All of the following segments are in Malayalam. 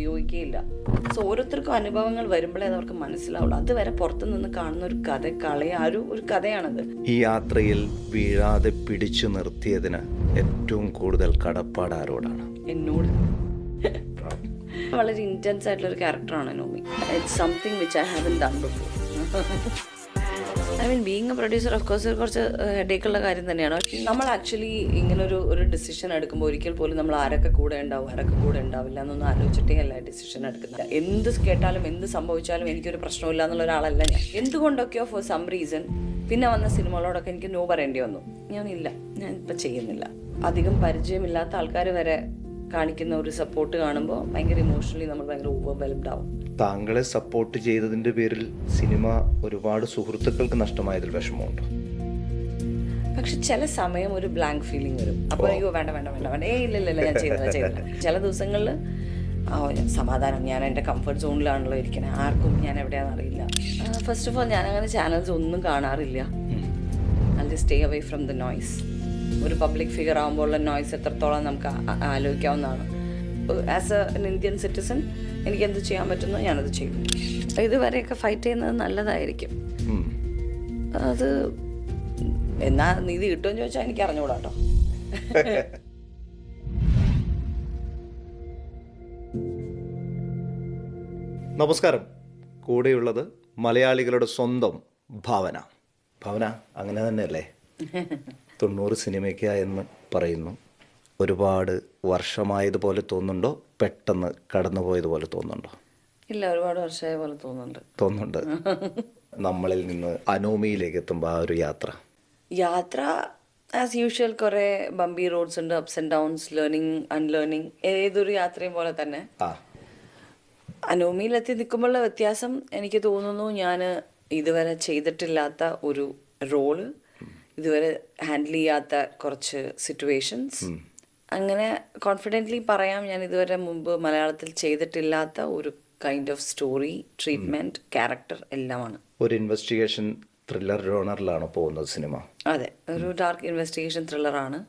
ഉപയോഗിക്കുകയില്ല. സോ ഓരോരുത്തർക്കും അനുഭവങ്ങൾ വരുമ്പോഴേ അത് അവർക്ക് മനസ്സിലാവുള്ളൂ. അതുവരെ പുറത്തു നിന്ന് കാണുന്ന ഒരു കഥ ഒരു കഥയാണത്. ഈ യാത്രയിൽ വീഴാതെ പിടിച്ചു നിർത്തിയതിന് ഏറ്റവും കൂടുതൽ കടപ്പാട് ആരോടാണ്? എന്നോട്. വളരെ ഇന്റൻസ് ആയിട്ടുള്ള ഒരു ക്യാരക്ടറാണ് Naomi. It's something which I haven't done before. I mean being A producer of course കുറച്ച് ഹെഡേക്കുള്ള കാര്യം തന്നെയാണ്. നമ്മൾ ആക്ച്വലി ഇങ്ങനെ ഒരു ഡിസിഷൻ എടുക്കുമ്പോൾ ഒരിക്കൽ പോലും നമ്മൾ ആരൊക്കെ കൂടെ ഉണ്ടാവും ആരൊക്കെ കൂടെ ഉണ്ടാവില്ല എന്നൊന്നും ആലോചിച്ചിട്ടേ അല്ല ഡിസിഷൻ എടുക്കുന്നത്. എന്ത് കേട്ടാലും എന്ത് സംഭവിച്ചാലും എനിക്കൊരു പ്രശ്നമില്ല എന്നുള്ള ഒരാളല്ല ഞാൻ. എന്തുകൊണ്ടൊക്കെയോ ഫോർ സം റീസൺ പിന്നെ വന്ന സിനിമകളോടൊക്കെ എനിക്ക് നോ പറയേണ്ടി വന്നു. ഞാൻ ഇപ്പം ചെയ്യുന്നില്ല. അധികം പരിചയമില്ലാത്ത ആൾക്കാർ വരെ കാണിക്കുന്ന ഒരു സപ്പോർട്ട് കാണുമ്പോൾ ഭയങ്കര ഇമോഷണലി നമ്മൾ ഭയങ്കര ഓവർവെൽംഡ് ആവും. താങ്കളെ സപ്പോർട്ട് ചെയ്തതിന്റെ പേരിൽ സിനിമ ഒരുപാട് സുഹൃത്തുക്കൾക്ക് നഷ്ടമായതിൽ വിഷമമുണ്ട്. പക്ഷെ ചില സമയം ഒരു ബ്ലാങ്ക് ഫീലിംഗ് വരും. അപ്പോൾ അയ്യോ വേണ്ട ഇല്ല ഞാൻ ചെയ്യുന്നില്ല. ചില ദിവസങ്ങളിൽ സമാധാനം, ഞാൻ എൻ്റെ കംഫർട്ട് സോണിലാണല്ലോ ഇരിക്കുന്നത്, ആർക്കും ഞാൻ എവിടെയാണെന്ന് അറിയില്ല. ഫസ്റ്റ് ഓഫ് ഓൾ ഞാൻ അങ്ങനെ ചാനൽസ് ഒന്നും കാണാറില്ല. I just stay away from the noise. ഒരു പബ്ലിക് ഫിഗർ ആകുമ്പോഴുള്ള നോയ്സ് എത്രത്തോളം നമുക്ക് ആലോചിക്കാവുന്നതാണ്. ആസ് എൻ ഇന്ത്യൻ സിറ്റിസൺ എനിക്ക് എന്ത് ചെയ്യാൻ പറ്റുന്നോ ഞാനത് ചെയ്യും. ഇതുവരെയൊക്കെ ഫൈറ്റ് ചെയ്യുന്നത് നല്ലതായിരിക്കും. അത് എന്നാ നീതി കിട്ടുമെന്ന് ചോദിച്ചാൽ എനിക്ക് അറിഞ്ഞുകൂടാട്ടോ. നമസ്കാരം. കൂടെയുള്ളത് മലയാളികളുടെ സ്വന്തം ഭാവന. അങ്ങനെ തന്നെയല്ലേ? 90 സിനിമയ്ക്ക് എന്ന് പറയുന്നു. ഒരുപാട് വർഷമായതുപോലെ തോന്നുന്നുണ്ടോ? പെട്ടെന്ന് കടന്നുപോയതുപോലെ തോന്നുന്നുണ്ടോ? ഇല്ല, ഒരുപാട് വർഷമായ പോലെ തോന്നുന്നുണ്ട്. നമ്മളിൽ നിന്ന് അനോമിയിലേക്ക് എത്തുമ്പോൾ ആ ഒരു യാത്ര ആസ് യൂഷ്വൽ കുറേ ബംബി റോഡ്സ് ഉണ്ട്, ups and downs, learning unlearning, ഏതൊരു യാത്രയും പോലെ തന്നെ. അനോമിയിലെത്തി നിൽക്കുമ്പോഴുള്ള വ്യത്യാസം എനിക്ക് തോന്നുന്നു, ഞാൻ ഇതുവരെ ചെയ്തിട്ടില്ലാത്ത ഒരു റോള്, ഇതുവരെ ഹാൻഡിൽ ചെയ്യാത്ത കുറച്ച് സിറ്റുവേഷൻസ്, അങ്ങനെ കോൺഫിഡൻ്റ്ലി പറയാം ഞാൻ ഇതുവരെ മുമ്പ് മലയാളത്തിൽ ചെയ്തിട്ടില്ലാത്ത ഒരു kind of story, treatment, character എല്ലാമാണ്. ഒരു ഇൻവെസ്റ്റിഗേഷൻ ത്രില്ലർ ജോണറിലാണോ പോകുന്നത് സിനിമ? അതെ, ഒരു ഡാർക്ക് ഇൻവെസ്റ്റിഗേഷൻ ത്രില്ലറാണ്.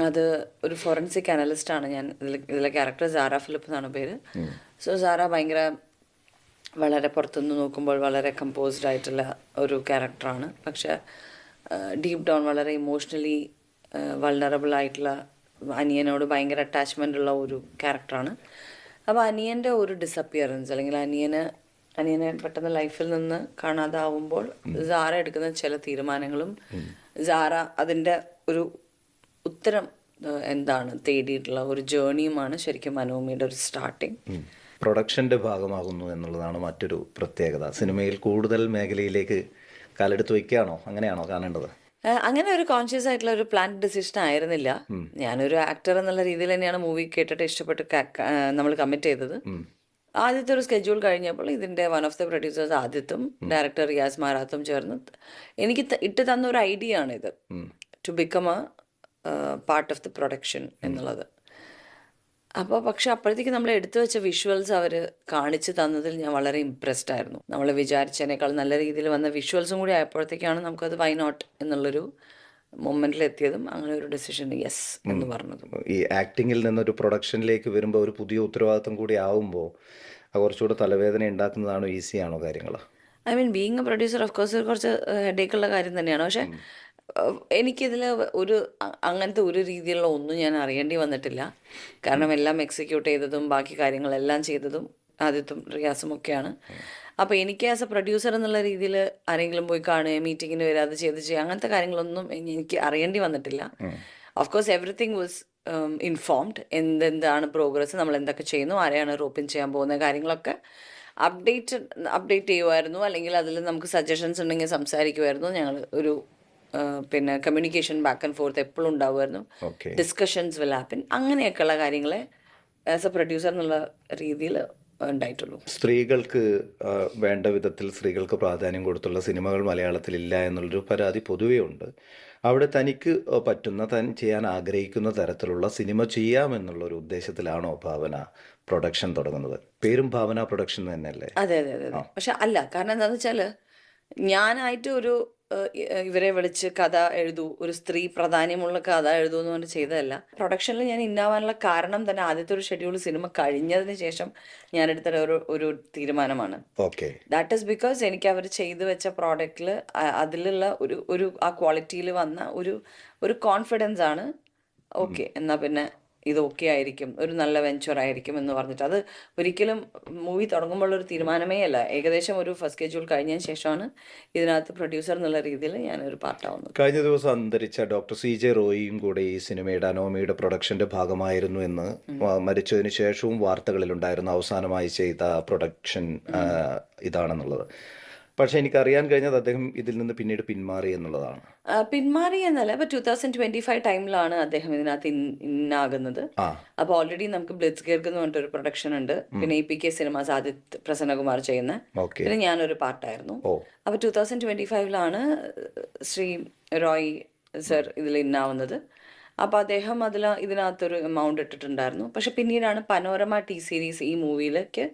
അത് ഒരു ഫോറൻസിക് അനലിസ്റ്റാണ് ഞാൻ. ഇതിലെ ക്യാരക്ടർ സാറ ഫിലിപ്പ് എന്നാണ് പേര്. സോ സാറ വളരെ പുറത്തുനിന്ന് നോക്കുമ്പോൾ വളരെ കമ്പോസ്ഡ് ആയിട്ടുള്ള ഒരു ക്യാരക്ടറാണ്. പക്ഷെ ഡീപ്പ് ഡൗൺ വളരെ ഇമോഷണലി വൾണറബിൾ ആയിട്ടുള്ള, അനിയനോട് ഭയങ്കര അറ്റാച്ച്മെൻ്റ് ഉള്ള ഒരു ക്യാരക്ടറാണ്. അപ്പോൾ അനിയൻ്റെ ഒരു ഡിസപ്പിയറൻസ്, അല്ലെങ്കിൽ അനിയനെ പെട്ടെന്ന് ലൈഫിൽ നിന്ന് കാണാതാവുമ്പോൾ സാറ എടുക്കുന്ന ചില തീരുമാനങ്ങളും സാറ അതിൻ്റെ ഒരു ഉത്തരം എന്താണ് തേടിയിട്ടുള്ള ഒരു ജേർണിയുമാണ് ശരിക്കും അനോമിയുടെ ഒരു സ്റ്റാർട്ടിങ്. പ്രൊഡക്ഷൻ്റെ ഭാഗമാകുന്നു എന്നുള്ളതാണ് മറ്റൊരു പ്രത്യേകത. സിനിമയിൽ കൂടുതൽ മേഖലയിലേക്ക് കാലെടുത്ത് വയ്ക്കുകയാണോ? അങ്ങനെയാണോ കാണേണ്ടത്? അങ്ങനെ ഒരു കോൺഷ്യസ് ആയിട്ടുള്ള ഒരു പ്ലാൻ ഡിസിഷൻ ആയിരുന്നില്ല. ഞാനൊരു ആക്ടർ എന്നുള്ള രീതിയിൽ തന്നെയാണ് മൂവി കേട്ടിട്ട് ഇഷ്ടപ്പെട്ട് നമ്മൾ കമ്മിറ്റ് ചെയ്തത്. ആദ്യത്തെ ഒരു സ്കെഡ്യൂൾ കഴിഞ്ഞപ്പോൾ ഇതിൻ്റെ വൺ ഓഫ് ദ പ്രൊഡ്യൂസേഴ്സ് ആദ്യത്തും ഡയറക്ടർ റിയാസ് മാറാത്തും ചേർന്ന് എനിക്ക് ഇട്ട് തന്ന ഒരു ഐഡിയ ആണിത്, to become a part of the production എന്നുള്ളത്. അപ്പോൾ പക്ഷെ അപ്പോഴത്തേക്ക് നമ്മൾ എടുത്തു വെച്ച വിഷ്വൽസ് അവർ കാണിച്ചു തന്നതിൽ ഞാൻ വളരെ ഇമ്പ്രസ്ഡ് ആയിരുന്നു. നമ്മൾ വിചാരിച്ചതിനേക്കാൾ നല്ല രീതിയിൽ വന്ന വിഷ്വൽസും കൂടി ആയപ്പോഴത്തേക്കാണ് നമുക്കത് വൈ നോട്ട് എന്നുള്ളൊരു മൊമെന്റിൽ എത്തിയതും അങ്ങനെ ഒരു ഡിസിഷൻ യെസ് എന്ന് പറഞ്ഞതും. ഈ ആക്ടിങ്ങിൽ നിന്നൊരു പ്രൊഡക്ഷനിലേക്ക് വരുമ്പോൾ ഒരു പുതിയ ഉത്തരവാദിത്വം കൂടി ആവുമ്പോൾ കുറച്ചുകൂടെ തലവേദന ഉണ്ടാക്കുന്നതാണോ, ഈസിയാണോ കാര്യങ്ങൾ? I mean being A producer of course കുറച്ച് ഹെഡേക്കുള്ള കാര്യം തന്നെയാണ്. പക്ഷെ എനിക്കിതിൽ അങ്ങനത്തെ ഒരു രീതിയിലുള്ള ഒന്നും ഞാൻ അറിയേണ്ടി വന്നിട്ടില്ല. കാരണം എല്ലാം എക്സിക്യൂട്ട് ചെയ്തതും ബാക്കി കാര്യങ്ങളെല്ലാം ചെയ്തതും ആദ്യത്തും റിയാസും ഒക്കെയാണ്. അപ്പോൾ എനിക്ക് ആസ് എ പ്രൊഡ്യൂസർ എന്നുള്ള രീതിയിൽ ആരെങ്കിലും പോയി കാണുക, മീറ്റിങ്ങിന് വരിക, അത് ചെയ്യുക, അങ്ങനത്തെ കാര്യങ്ങളൊന്നും എനിക്ക് അറിയേണ്ടി വന്നിട്ടില്ല. Of course everything was informed. എന്താണ് പ്രോഗ്രസ്, നമ്മൾ എന്തൊക്കെ ചെയ്യുന്നു, ആരെയാണ് റോപ്പിൻ ചെയ്യാൻ പോകുന്ന കാര്യങ്ങളൊക്കെ അപ്ഡേറ്റ് ചെയ്യുമായിരുന്നു. അല്ലെങ്കിൽ അതിൽ നമുക്ക് സജഷൻസ് ഉണ്ടെങ്കിൽ സംസാരിക്കുമായിരുന്നു. ഞങ്ങൾ ഒരു പിന്നെ കമ്മ്യൂണിക്കേഷൻ ബാക്ക് ആൻഡ് ഫോർത്ത് എപ്പോഴും ഉണ്ടാവുമായിരുന്നു. Discussions will happen. അങ്ങനെയൊക്കെയുള്ള കാര്യങ്ങളെ ആസ് എ പ്രൊഡ്യൂസർ എന്നുള്ള രീതിയിൽ ഉണ്ടായിട്ടുള്ളൂ. സ്ത്രീകൾക്ക് വേണ്ട വിധത്തിൽ സ്ത്രീകൾക്ക് പ്രാധാന്യം കൊടുത്തുള്ള സിനിമകൾ മലയാളത്തിലില്ല എന്നുള്ളൊരു പരാതി പൊതുവേ ഉണ്ട്. അവിടെ തനിക്ക് പറ്റുന്ന, താൻ ചെയ്യാൻ ആഗ്രഹിക്കുന്ന തരത്തിലുള്ള സിനിമ ചെയ്യാമെന്നുള്ളൊരു ഉദ്ദേശത്തിലാണോ ഭാവന പ്രൊഡക്ഷൻ തുടങ്ങുന്നത്? പേരും ഭാവന പ്രൊഡക്ഷൻ തന്നെയല്ലേ? അതെ. പക്ഷെ അല്ല, കാരണം എന്താണെന്ന് വെച്ചാൽ ഞാനായിട്ട് ഇവരെ വിളിച്ച് കഥ എഴുതൂ, ഒരു സ്ത്രീ പ്രാധാന്യമുള്ള കഥ എഴുതൂ എന്ന് പറഞ്ഞ് ചെയ്തതല്ല. പ്രൊഡക്ഷനിൽ ഞാൻ ഇന്നാവാനുള്ള കാരണം തന്നെ ആദ്യത്തെ ഒരു ഷെഡ്യൂൾ സിനിമ കഴിഞ്ഞതിന് ശേഷം ഞാൻ എടുത്ത ഒരു തീരുമാനമാണ്. ഓക്കെ. ദാറ്റ് ഈസ് ബിക്കോസ് എനിക്ക് അവർ ചെയ്തു വെച്ച പ്രോഡക്റ്റിൽ അതിലുള്ള ഒരു ആ ക്വാളിറ്റിയിൽ വന്ന ഒരു കോൺഫിഡൻസ് ആണ്. ഓക്കെ, എന്നാൽ പിന്നെ ഇത് ഓക്കെ ആയിരിക്കും, ഒരു നല്ല വെഞ്ചർ ആയിരിക്കും എന്ന് പറഞ്ഞിട്ട്. അത് ഒരിക്കലും മൂവി തുടങ്ങുമ്പോഴുള്ളൊരു തീരുമാനമേ അല്ല. ഏകദേശം ഒരു ഫസ്റ്റ് ഷെഡ്യൂൾ കഴിഞ്ഞതിന് ശേഷമാണ് ഇതിനകത്ത് പ്രൊഡ്യൂസർ എന്നുള്ള രീതിയിൽ ഞാനൊരു പാർട്ടാവുന്നത്. കഴിഞ്ഞ ദിവസം അന്തരിച്ച ഡോക്ടർ CJ റോയിയും കൂടെ ഈ സിനിമയുടെ അനോമയുടെ പ്രൊഡക്ഷന്റെ ഭാഗമായിരുന്നു എന്ന് മരിച്ചതിന് ശേഷവും വാർത്തകളിലുണ്ടായിരുന്നു. അവസാനമായി ചെയ്ത പ്രൊഡക്ഷൻ ഇതാണെന്നുള്ളത്. പക്ഷെ എനിക്കറിയാൻ കഴിഞ്ഞത് അദ്ദേഹം ഇതിൽ നിന്ന് പിന്നീട് പിന്മാറി എന്നുള്ളതാണ്. പിന്മാറി എന്നല്ല, ഇപ്പൊ 2025 ടൈമിലാണ് അദ്ദേഹം ഇതിനകത്ത് ഇന്നാകുന്നത്. ആ അപ്പൊ ഓൾറെഡി നമുക്ക് ബ്ലിറ്റ്സ് ഗിർഗ് എന്ന് പറഞ്ഞിട്ടൊരു പ്രൊഡക്ഷൻ ഉണ്ട്. പിന്നെ APK സിനിമാസ് ആദിത് പ്രസന്നകുമാർ ചെയ്യുന്ന, ഓക്കെ. പിന്നെ ഞാനൊരു പാർട്ടായിരുന്നു. ഓ അപ്പൊ 2025 ശ്രീ റോയ് സർ ഇതിൽ ഇന്നാവുന്നത്. അപ്പൊ അദ്ദേഹം ഇതിനകത്തൊരു എമൗണ്ട് ഇട്ടിട്ടുണ്ടായിരുന്നു. പക്ഷെ പിന്നീടാണ് പനോരമ T-Series ഈ മൂവിയിലേക്ക്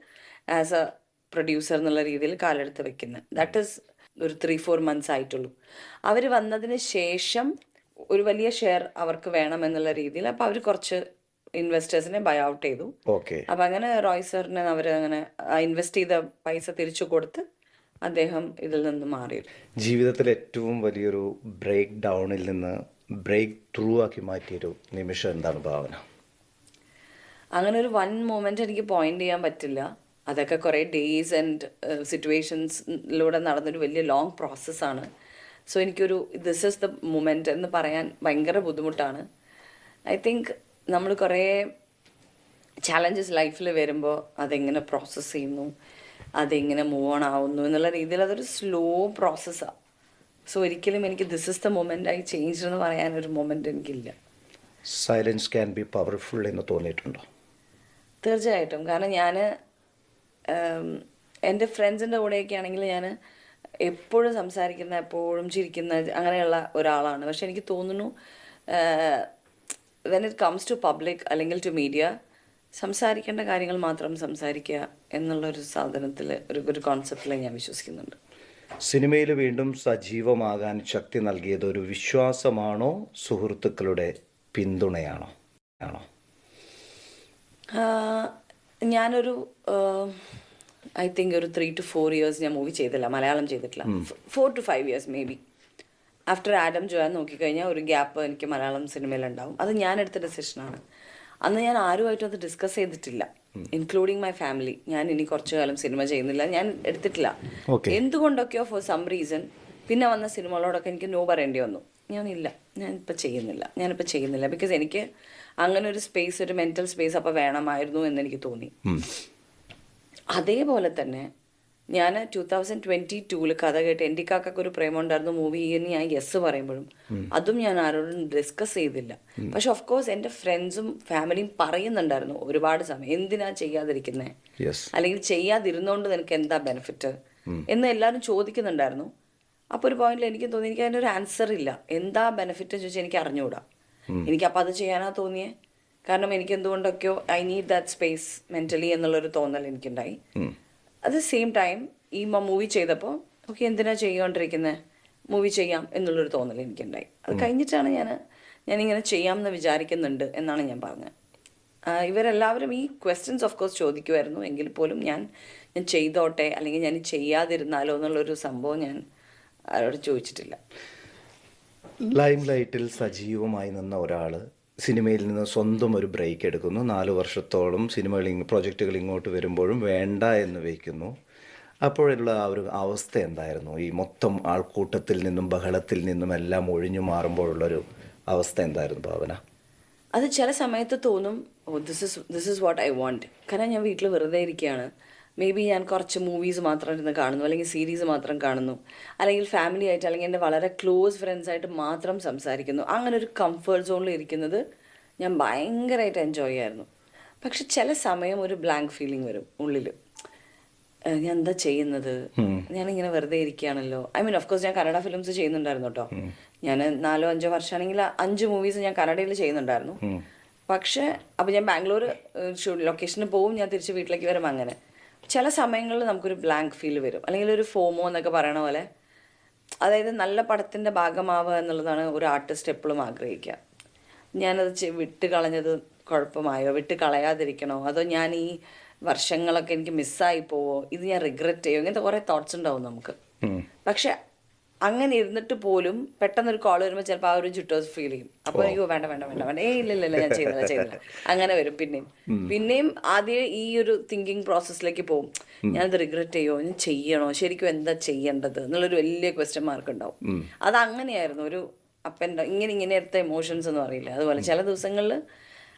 ആസ് എ പ്രൊഡ്യൂസർ എന്നുള്ള രീതിയിൽ കാലെടുത്ത് വെക്കുന്നത്. ദാറ്റ് ഈസ് ഒരു 3-4 months ആയിട്ടുള്ളൂ. അവർ വന്നതിന് ശേഷം ഒരു വലിയ ഷെയർ അവർക്ക് വേണമെന്നുള്ള രീതിയിൽ അപ്പോൾ അവർ കുറച്ച് ഇൻവെസ്റ്റേഴ്സിനെ ബൈ ഔട്ട് ചെയ്തു. ഓക്കെ. അപ്പം അങ്ങനെ റോയ് സാറിന് അവർ അങ്ങനെ ഇൻവെസ്റ്റ് ചെയ്ത പൈസ തിരിച്ചു കൊടുത്ത് അദ്ദേഹം ഇതിൽ നിന്ന് മാറി. ജീവിതത്തിൽ ഏറ്റവും വലിയൊരു ബ്രേക്ക് ഡൗണിൽ നിന്ന് ബ്രേക്ക് ത്രൂ ആക്കി മാറ്റിയൊരു നിമിഷം എന്താണ് ഭാവന? അങ്ങനെ ഒരു വൺ മൊമെന്റ് എനിക്ക് പോയിന്റ് ചെയ്യാൻ പറ്റില്ല. അതൊക്കെ കുറേ ഡേയ്സ് ആൻഡ് സിറ്റുവേഷൻസിലൂടെ നടന്നൊരു വലിയ ലോങ് പ്രോസസ്സാണ്. സോ എനിക്കൊരു ദിസ് ഈസ് ദ മൊമെന്റ് എന്ന് പറയാൻ ഭയങ്കര ബുദ്ധിമുട്ടാണ്. ഐ തിങ്ക് നമ്മൾ കുറേ ചാലഞ്ചസ് ലൈഫിൽ വരുമ്പോൾ അതെങ്ങനെ പ്രോസസ്സ് ചെയ്യുന്നു, അതെങ്ങനെ മൂവ് ഓൺ ആവുന്നു എന്നുള്ള രീതിയിൽ അതൊരു സ്ലോ പ്രോസസ്സാണ്. സോ ഒരിക്കലും എനിക്ക് this is the moment I change എന്ന് പറയാനൊരു മൊമെന്റ് എനിക്കില്ല. സൈലൻസ് ക്യാൻ ബി പവർഫുൾ എന്ന് തോന്നിയിട്ടുണ്ടോ? തീർച്ചയായിട്ടും. കാരണം ഞാൻ എൻ്റെ ഫ്രണ്ട്സിൻ്റെ കൂടെയൊക്കെ ആണെങ്കിൽ ഞാൻ എപ്പോഴും സംസാരിക്കുന്ന, എപ്പോഴും ചിരിക്കുന്ന അങ്ങനെയുള്ള ഒരാളാണ്. പക്ഷെ എനിക്ക് തോന്നുന്നു when it comes to public അല്ലെങ്കിൽ ടു മീഡിയ, സംസാരിക്കേണ്ട കാര്യങ്ങൾ മാത്രം സംസാരിക്കുക എന്നുള്ളൊരു സാധനത്തിൽ ഒരു കോൺസെപ്റ്റിൽ ഞാൻ വിശ്വസിക്കുന്നുണ്ട്. സിനിമയിൽ വീണ്ടും സജീവമാകാൻ ശക്തി നൽകിയത് ഒരു വിശ്വാസമാണോ, സുഹൃത്തുക്കളുടെ പിന്തുണയാണോ? ഞാനൊരു ഐ തിങ്ക് ഒരു 3 to 4 years ഞാൻ മൂവി ചെയ്തില്ല, മലയാളം ചെയ്തിട്ടില്ല. 4 to 5 years maybe. After Adam Joan നോക്കിക്കഴിഞ്ഞാൽ ഒരു ഗ്യാപ്പ് എനിക്ക് മലയാളം സിനിമയിലുണ്ടാവും. അത് ഞാൻ എടുത്ത ഡെസിഷനാണ്. അന്ന് ഞാൻ ആരുമായിട്ടും അത് ഡിസ്കസ് ചെയ്തിട്ടില്ല, ഇൻക്ലൂഡിങ് മൈ ഫാമിലി. ഞാൻ ഇനി കുറച്ചു കാലം സിനിമ ചെയ്യുന്നില്ല, ഞാൻ എടുത്തിട്ടില്ല. എന്തുകൊണ്ടൊക്കെയോ ഫോർ സം റീസൺ പിന്നെ വന്ന സിനിമകളോടൊക്കെ എനിക്ക് നോ പറയേണ്ടി വന്നു. ഞാനിപ്പോൾ ചെയ്യുന്നില്ല ബിക്കോസ് എനിക്ക് അങ്ങനെ ഒരു സ്പേസ്, ഒരു മെൻ്റൽ സ്പേസ് അപ്പോൾ വേണമായിരുന്നു എന്നെനിക്ക് തോന്നി. അതേപോലെ തന്നെ ഞാൻ 2022 കഥ കേട്ട് എൻ്റെ കാക്കൊക്കെ ഒരു പ്രേമം ഉണ്ടായിരുന്നു മൂവി എന്ന് ഞാൻ യെസ് പറയുമ്പോഴും അതും ഞാൻ ആരോടും ഡിസ്കസ് ചെയ്തില്ല. പക്ഷെ ഓഫ് കോഴ്സ് എൻ്റെ ഫ്രണ്ട്സും ഫാമിലിയും പറയുന്നുണ്ടായിരുന്നു ഒരുപാട് സമയം, എന്തിനാ ചെയ്യാതിരിക്കുന്നത്, അല്ലെങ്കിൽ ചെയ്യാതിരുന്നോണ്ട് നിനക്ക് എന്താ ബെനിഫിറ്റ് എന്ന് എല്ലാവരും ചോദിക്കുന്നുണ്ടായിരുന്നു. അപ്പോൾ ഒരു പോയിന്റിൽ എനിക്ക് തോന്നി എനിക്ക് അതിനൊരു ആൻസർ ഇല്ല. എന്താ ബെനിഫിറ്റ് ചോദിച്ചാൽ എനിക്ക് അറിഞ്ഞുകൂടാ. എനിക്കപ്പോൾ അത് ചെയ്യാനാ തോന്നിയേ. കാരണം എനിക്ക് എന്തുകൊണ്ടൊക്കെയോ I need that space mentally എന്നുള്ളൊരു തോന്നൽ എനിക്കുണ്ടായി. അറ്റ് ദ സെയിം ടൈം ഈ മൂവി ചെയ്തപ്പോൾ ഓക്കെ എന്തിനാ ചെയ്തുകൊണ്ടിരിക്കുന്നത്, മൂവി ചെയ്യാം എന്നുള്ളൊരു തോന്നൽ എനിക്കുണ്ടായി. അത് കഴിഞ്ഞിട്ടാണ് ഞാനിങ്ങനെ ചെയ്യാമെന്ന് വിചാരിക്കുന്നുണ്ട് എന്നാണ് ഞാൻ പറഞ്ഞത്. ഇവരെല്ലാവരും ഈ ക്വസ്റ്റ്യൻസ് ഓഫ് കോഴ്സ് ചോദിക്കുമായിരുന്നു, എങ്കിൽ പോലും ഞാൻ ചെയ്തോട്ടെ അല്ലെങ്കിൽ ഞാൻ ചെയ്യാതിരുന്നാലോ എന്നുള്ളൊരു സംഭവം ഞാൻ ആരോട് ചോദിച്ചിട്ടില്ല. ലൈം ലൈറ്റിൽ സജീവമായി നിന്ന ഒരാൾ സിനിമയിൽ നിന്ന് സ്വന്തം ഒരു ബ്രേക്ക് എടുക്കുന്നു. 4 വർഷത്തോളം പ്രോജക്റ്റുകൾ ഇങ്ങോട്ട് വരുമ്പോഴും വേണ്ട എന്ന് വയ്ക്കുന്നു. അപ്പോഴുള്ള ആ ഒരു അവസ്ഥ എന്തായിരുന്നു? ഈ മൊത്തം ആൾക്കൂട്ടത്തിൽ നിന്നും ബഹളത്തിൽ നിന്നും എല്ലാം ഒഴിഞ്ഞു മാറുമ്പോഴുള്ളൊരു അവസ്ഥ എന്തായിരുന്നു ഭാവന? അത് ചില സമയത്ത് തോന്നും, this is what I want. കാരണം ഞാൻ വീട്ടിൽ വെറുതെ ഇരിക്കുകയാണ്, മേ ബി ഞാൻ കുറച്ച് മൂവീസ് മാത്രം ഇരുന്ന് കാണുന്നു, അല്ലെങ്കിൽ സീരീസ് മാത്രം കാണുന്നു, അല്ലെങ്കിൽ ഫാമിലി ആയിട്ട് അല്ലെങ്കിൽ എൻ്റെ വളരെ ക്ലോസ് ഫ്രണ്ട്സായിട്ട് മാത്രം സംസാരിക്കുന്നു. അങ്ങനെ ഒരു കംഫർട്ട് സോണിൽ ഇരിക്കുന്നത് ഞാൻ ഭയങ്കരമായിട്ട് എൻജോയ് ചെയ്യായിരുന്നു. പക്ഷെ ചില സമയം ഒരു ബ്ലാങ്ക് ഫീലിംഗ് വരും ഉള്ളിൽ. ഞാൻ എന്താ ചെയ്യുന്നത്, ഞാനിങ്ങനെ വെറുതെ ഇരിക്കുകയാണല്ലോ. ഐ മീൻ ഓഫ് കോഴ്സ് ഞാൻ കന്നഡ ഫിലിംസ് ചെയ്യുന്നുണ്ടായിരുന്നു കേട്ടോ. ഞാൻ 4-5 വർഷമാണെങ്കിൽ 5 മൂവീസ് ഞാൻ കന്നഡയിൽ ചെയ്യുന്നുണ്ടായിരുന്നു. പക്ഷേ അപ്പോൾ ഞാൻ ബാംഗ്ലൂർ ലൊക്കേഷന് പോവും, ഞാൻ തിരിച്ച് വീട്ടിലേക്ക് വരും. അങ്ങനെ ചില സമയങ്ങളിൽ നമുക്കൊരു ബ്ലാങ്ക് ഫീൽ വരും, അല്ലെങ്കിൽ ഒരു ഫോമോ എന്നൊക്കെ പറയണ പോലെ അതായത് നല്ല പടത്തിൻ്റെ ഭാഗമാവുക എന്നുള്ളതാണ് ഒരു ആർട്ടിസ്റ്റ് എപ്പോഴും ആഗ്രഹിക്കുക. ഞാനത് വിട്ട് കളഞ്ഞത് കുഴപ്പമായോ, വിട്ട് കളയാതിരിക്കണോ, അതോ ഞാൻ ഈ വർഷങ്ങളൊക്കെ എനിക്ക് മിസ്സായി പോവോ, ഇത് ഞാൻ റിഗ്രറ്റ് ചെയ്യോ, ഇങ്ങനത്തെ കുറേ തോട്ട്സ് ഉണ്ടാവും നമുക്ക്. പക്ഷെ അങ്ങനെ ഇരുന്നിട്ട് പോലും പെട്ടെന്നൊരു കോൾ വരുമ്പോൾ ചിലപ്പോൾ ആ ഒരു ജിട്ടേഴ്സ് ഫീൽ ചെയ്യും. അപ്പോൾ എനിക്ക് വേണ്ട വേണ്ട വേണ്ട വേണ്ട, ഇല്ല ഞാൻ ചെയ്തില്ല അങ്ങനെ വരും. പിന്നെയും ആദ്യം ഈ ഒരു തിങ്കിങ് പ്രോസസ്സിലേക്ക് പോകും. ഞാനത് റിഗ്രറ്റ് ചെയ്യോ, ഞാൻ ചെയ്യണോ, ശരിക്കും എന്താ ചെയ്യേണ്ടത് എന്നുള്ളൊരു വലിയ ക്വസ്റ്റ്യൻ മാർക്ക് ഉണ്ടാവും. അത് അങ്ങനെയായിരുന്നു ഒരു ഇങ്ങനത്തെ ഇമോഷൻസ് എന്ന് പറയില്ല. അതുപോലെ ചില ദിവസങ്ങളിൽ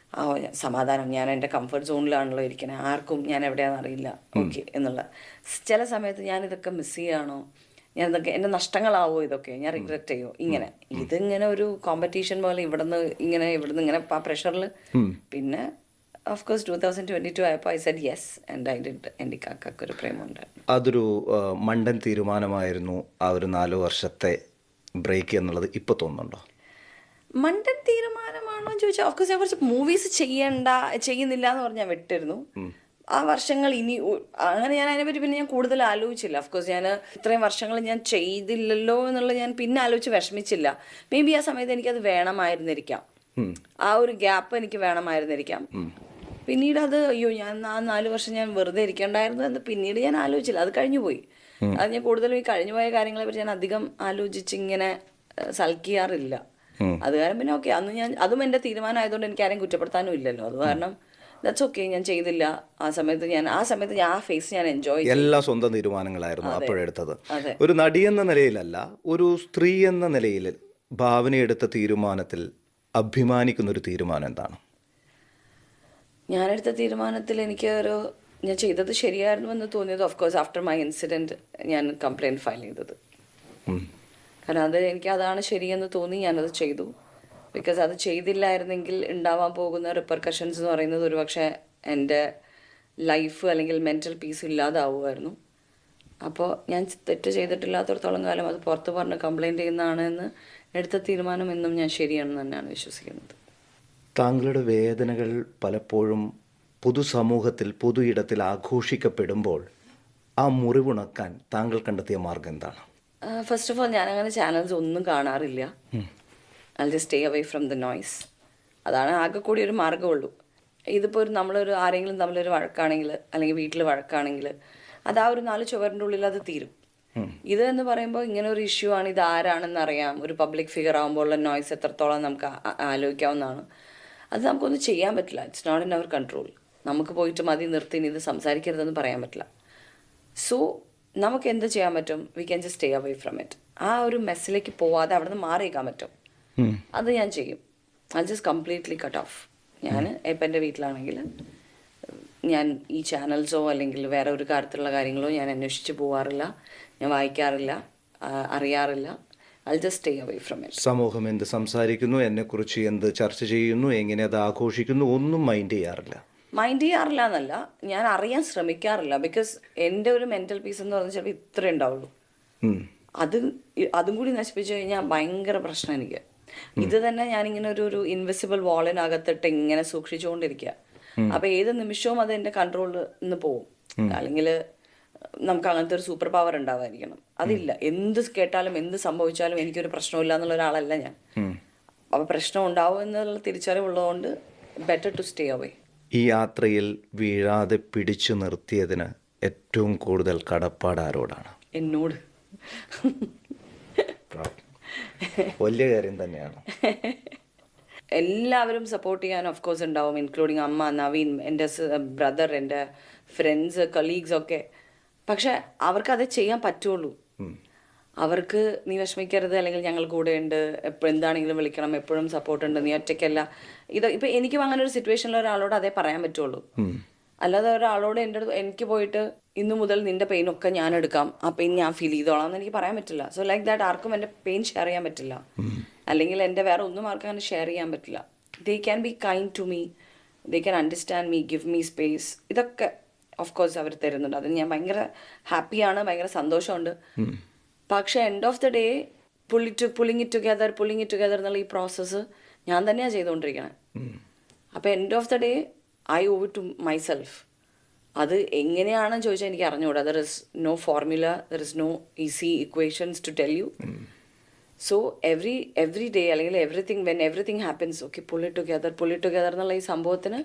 സമാധാനം, ഞാൻ എൻ്റെ കംഫർട്ട് സോണിലാണല്ലോ ഇരിക്കണേ, ആർക്കും ഞാൻ എവിടെയാണെന്ന് അറിയില്ല, ഓക്കെ എന്നുള്ള. ചില സമയത്ത് ഞാനിതൊക്കെ മിസ് ചെയ്യുകയാണോ, ഞാനിതൊക്കെ എൻ്റെ നഷ്ടങ്ങളാവോ, ഇതൊക്കെ ഞാൻ റിഗ്രറ്റ് ചെയ്യോ, ഇതിങ്ങനെ ഒരു കോമ്പറ്റീഷൻ പോലെ ഇവിടുന്ന് ഇങ്ങനെ ആ പ്രഷറിൽ. പിന്നെ ഓഫ് കോഴ്സ് 2022 ആയപ്പോൾ I said yes and I did. എൻ്റെ കാക്കൊരു പ്രേമുണ്ട്. അതൊരു മണ്ടൻ തീരുമാനമായിരുന്നു ആ ഒരു 4 വർഷത്തെ ബ്രേക്ക് എന്നുള്ളത് ഇപ്പോൾ തോന്നുന്നുണ്ടോ? മണ്ടൻ തീരുമാനമാണോ എന്ന് ചോദിച്ചാൽ ഓഫ്കോഴ്സ് ഞാൻ കുറച്ച് മൂവീസ് ചെയ്യുന്നില്ല എന്ന് പറഞ്ഞാൽ വിട്ടിരുന്നു. ആ വർഷങ്ങൾ അങ്ങനെ ഞാൻ അതിനെപ്പറ്റി പിന്നെ ഞാൻ കൂടുതൽ ആലോചിച്ചില്ല. ഓഫ്കോഴ്സ് ഞാൻ ഇത്രയും വർഷങ്ങൾ ഞാൻ ചെയ്തില്ലല്ലോ എന്നുള്ള ഞാൻ പിന്നെ ആലോചിച്ച് വിഷമിച്ചില്ല. മേ ബി ആ സമയത്ത് എനിക്കത് വേണമായിരുന്നിരിക്കാം, ആ ഒരു ഗ്യാപ്പ് എനിക്ക് വേണമായിരുന്നിരിക്കാം. പിന്നീട് ഞാൻ ആ 4 വർഷം ഞാൻ വെറുതെ ഇരിക്കേണ്ടായിരുന്നു എന്ന് പിന്നീട് ഞാൻ ആലോചിച്ചില്ല, അത് കഴിഞ്ഞു പോയി. അത് ഞാൻ കൂടുതലും ഈ കഴിഞ്ഞുപോയ കാര്യങ്ങളെ പറ്റി ഞാൻ അധികം ആലോചിച്ചിങ്ങനെ സൽക്കിയാറില്ല. അത് കാരണം പിന്നെ ഓക്കെ, അതും എൻ്റെ തീരുമാനമായതുകൊണ്ട് എനിക്ക് ആരെയും കുറ്റപ്പെടുത്താനും ഇല്ലല്ലോ. അത് കാരണം ദാറ്റ്സ് ഓക്കെ, ഞാൻ ചെയ്തില്ല. ആ സമയത്ത് ആ ഫേസ് ഞാൻ എൻജോയ് ചെയ്തു. എല്ലാ സ്വന്തം തീരുമാനങ്ങളായിരുന്നു അപ്പോഴെടുത്തത്. ഒരു നടി എന്ന നിലയിലല്ല, ഒരു സ്ത്രീ എന്ന നിലയിൽ ഭാവന എടുത്ത തീരുമാനത്തിൽ അഭിമാനിക്കുന്നൊരു തീരുമാനം എന്താണ്? ഞാനെടുത്ത തീരുമാനത്തിൽ ഞാൻ ചെയ്തത് ശരിയായിരുന്നു എന്ന് തോന്നിയത് ഓഫ്കോഴ്സ് ആഫ്റ്റർ മൈ ഇൻസിഡൻറ്റ് ഞാൻ കംപ്ലയിൻറ്റ് ഫയൽ ചെയ്തത്. കാരണം അതാണ് ശരിയെന്ന് തോന്നി, ഞാനത് ചെയ്തു. ബിക്കോസ് അത് ചെയ്തില്ലായിരുന്നെങ്കിൽ ഉണ്ടാവാൻ പോകുന്ന റിപ്പർക്കഷൻസ് എന്ന് പറയുന്നത് ഒരുപക്ഷെ എൻ്റെ ലൈഫ് അല്ലെങ്കിൽ മെൻ്റൽ പീസ് ഇല്ലാതാവുമായിരുന്നു. അപ്പോൾ ഞാൻ തെറ്റ് ചെയ്തിട്ടില്ലാത്തടത്തോളം കാലം അത് പുറത്ത് പറഞ്ഞ് കംപ്ലയിൻറ്റ് ചെയ്യുന്നതാണെന്ന് എടുത്ത തീരുമാനം എന്നും ഞാൻ ശരിയാണെന്ന് തന്നെയാണ് വിശ്വസിക്കുന്നത്. താങ്കളുടെ വേദനകൾ പലപ്പോഴും പൊതുസമൂഹത്തിൽ പൊതു ഇടത്തിൽ ആഘോഷിക്കപ്പെടുമ്പോൾ ആ മുറിവുണക്കാൻ താങ്കൾ കണ്ടെത്തിയ മാർഗം എന്താണ്? ഫസ്റ്റ് ഓഫ് ഓൾ ഞാനങ്ങനെ ചാനൽസ് ഒന്നും കാണാറില്ല. I'll just stay away from the noise. അതാണ് ആകെ കൂടി ഒരു മാർഗ്ഗമുള്ളൂ. ഇതിപ്പോൾ ആരെങ്കിലും തമ്മിലൊരു വഴക്കാണെങ്കിൽ അല്ലെങ്കിൽ വീട്ടിൽ വഴക്കാണെങ്കിൽ അത് ആ ഒരു 4 ചുവരിൻ്റെ ഉള്ളിൽ അത് തീരും. ഇതെന്ന് പറയുമ്പോൾ ഇങ്ങനെ ഒരു ഇഷ്യൂ ആണ്, ഇത് ആരാണെന്ന് അറിയാം, ഒരു പബ്ലിക് ഫിഗർ ആകുമ്പോഴുള്ള നോയ്സ് എത്രത്തോളം നമുക്ക് ആലോചിക്കാവുന്നതാണ്. അത് നമുക്കൊന്നും ചെയ്യാൻ പറ്റില്ല. It's not in our control. നമുക്ക് പോയിട്ട് മതി നിർത്തി ഇത് സംസാരിക്കരുതെന്ന് പറയാൻ പറ്റില്ല. സോ നമുക്ക് എന്ത് ചെയ്യാൻ പറ്റും? We can just stay away from it. ആ ഒരു മെസ്സിലേക്ക് പോവാതെ അവിടെ നിന്ന് മാറിയേക്കാൻ പറ്റും. അത് ഞാൻ ചെയ്യും. I just completely cut off. ഞാൻ ഇപ്പം എൻ്റെ വീട്ടിലാണെങ്കിൽ ഞാൻ ഈ ചാനൽസോ അല്ലെങ്കിൽ വേറെ ഒരു കാര്യത്തിലുള്ള കാര്യങ്ങളോ ഞാൻ അന്വേഷിച്ച് പോവാറില്ല, ഞാൻ വായിക്കാറില്ല, അറിയാറില്ല. I just stay away from it. സമൂഹം എന്ത് സംസാരിക്കുന്നു, എന്നെക്കുറിച്ച് എന്ത് ചർച്ച ചെയ്യുന്നു, എങ്ങനെ അത് ആഘോഷിക്കുന്നു, ഒന്നും മൈൻഡ് ചെയ്യാറില്ല എന്നല്ല, ഞാൻ അറിയാൻ ശ്രമിക്കാറില്ല. ബിക്കോസ് എൻ്റെ ഒരു മെൻ്റൽ പീസ് എന്ന് പറഞ്ഞാൽ ചിലപ്പോൾ ഇത്രേ ഉണ്ടാവുള്ളൂ. അതും കൂടി നശിപ്പിച്ചു കഴിഞ്ഞാൽ ഭയങ്കര പ്രശ്നം എനിക്ക്. ഇത് തന്നെ ഞാനിങ്ങനെ ഒരു ഇൻവിസിബിൾ വാളിനകത്തിട്ട് ഇങ്ങനെ സൂക്ഷിച്ചുകൊണ്ടിരിക്കുക. അപ്പോൾ ഏത് നിമിഷവും അത് എൻ്റെ കൺട്രോളിൽ നിന്ന് പോവും. അല്ലെങ്കിൽ നമുക്ക് അങ്ങനത്തെ ഒരു സൂപ്പർ പവർ ഉണ്ടാവാതിരിക്കണം, അതില്ല. എന്ത് കേട്ടാലും എന്ത് സംഭവിച്ചാലും എനിക്കൊരു പ്രശ്നമില്ല എന്നുള്ള ഒരാളല്ല ഞാൻ. അപ്പോൾ പ്രശ്നം ഉണ്ടാവും എന്നുള്ള തിരിച്ചറിവുള്ളതുകൊണ്ട് ബെറ്റർ ടു സ്റ്റേ അവേ. ഈ യാത്രയിൽ വീഴാതെ പിടിച്ചു നിർത്തിയതിന് ഏറ്റവും കൂടുതൽ കടപ്പാട് ആരോടാണ്? എന്നോട്. വലിയ കാര്യം തന്നെയാണ്. എല്ലാവരും സപ്പോർട്ട് ചെയ്യാൻ ഓഫ് കോഴ്സ് ഉണ്ടാവും, ഇൻക്ലൂഡിങ് അമ്മ, നവീൻ, എൻ്റെ ബ്രദർ, എൻ്റെ ഫ്രണ്ട്സ്, കൊളീഗ്സ് ഒക്കെ. പക്ഷെ അവർക്കത് ചെയ്യാൻ പറ്റുള്ളൂ. അവർക്ക് നീ വിഷമിക്കരുത്, അല്ലെങ്കിൽ ഞങ്ങൾ കൂടെ ഉണ്ട്, എപ്പോഴും എന്താണെങ്കിലും വിളിക്കണം, എപ്പോഴും സപ്പോർട്ട് ഉണ്ട്, നീ ഒറ്റയ്ക്കല്ല. ഇപ്പം എനിക്കും അങ്ങനെ ഒരു സിറ്റുവേഷനിൽ ഒരാളോട് അതേ പറയാൻ പറ്റുള്ളൂ. അല്ലാതെ ഒരാളോട് എനിക്ക് പോയിട്ട് ഇന്നു മുതൽ നിന്റെ പെയിനൊക്കെ ഞാൻ എടുക്കാം, ആ പെയിൻ ഞാൻ ഫീൽ ചെയ്തോളാം എന്ന് എനിക്ക് പറയാൻ പറ്റില്ല. സോ ലൈക്ക് ദാറ്റ് ആർക്കും എൻ്റെ പെയിൻ ഷെയർ ചെയ്യാൻ പറ്റില്ല, അല്ലെങ്കിൽ എൻ്റെ വേറെ ഒന്നും ആർക്കും അങ്ങനെ ഷെയർ ചെയ്യാൻ പറ്റില്ല. They can be kind to me, they can understand me, give me space. ഇതൊക്കെ ഓഫ് കോഴ്സ് അവർ തരുന്നുണ്ട്. അതിന് ഞാൻ ഭയങ്കര ഹാപ്പിയാണ്, ഭയങ്കര സന്തോഷമുണ്ട്. പക്ഷേ end of the day pulling it together എന്നുള്ള ഈ പ്രോസസ്സ് ഞാൻ തന്നെയാണ് ചെയ്തുകൊണ്ടിരിക്കണേ. അപ്പോൾ end of the day I owe it to myself. അത് എങ്ങനെയാണെന്ന് ചോദിച്ചാൽ എനിക്ക് അറിഞ്ഞുകൂടാ. There is no formula, there is no easy equations to tell you. So every day അല്ലെങ്കിൽ everything happens, okay pull it together എന്നുള്ള ഈ സംഭവത്തിന്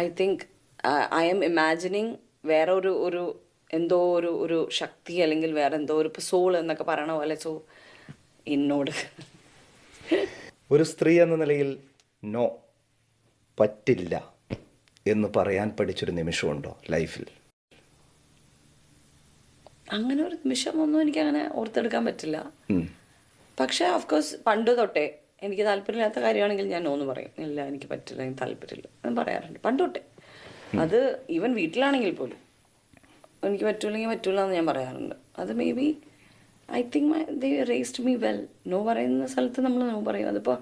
I think I M imagining വേറെ ഒരു എന്തോ ഒരു ശക്തി അല്ലെങ്കിൽ വേറെ എന്തോ ഒരു സോൾ എന്നൊക്കെ പറയണ പോലെ. സോ എന്നോട് ഒരു സ്ത്രീ എന്ന നിലയിൽ നോ, പറ്റില്ല എന്ന് പറയാൻ പഠിച്ചൊരു നിമിഷമുണ്ടോ ലൈഫിൽ? അങ്ങനെ ഒരു നിമിഷമൊന്നും എനിക്ക് അങ്ങനെ ഓർത്തെടുക്കാൻ പറ്റില്ല. പക്ഷേ ഓഫ്കോഴ്സ് പണ്ട് തൊട്ടേ എനിക്ക് താല്പര്യമില്ലാത്ത കാര്യമാണെങ്കിൽ ഞാൻ നോന്ന് പറയും. ഇല്ല എനിക്ക് പറ്റില്ല, എനിക്ക് താല്പര്യമില്ല എന്ന് പറയാറുണ്ട് പണ്ട് തൊട്ടേ. അത് ഈവൻ വീട്ടിലാണെങ്കിൽ പോലും എനിക്ക് പറ്റൂല്ലെങ്കിൽ പറ്റൂല എന്ന് ഞാൻ പറയാറുണ്ട്. അത് maybe I think they raised me well. No പറയുന്ന സ്ഥലത്ത് നമ്മൾ നോ പറയും. അതിപ്പോൾ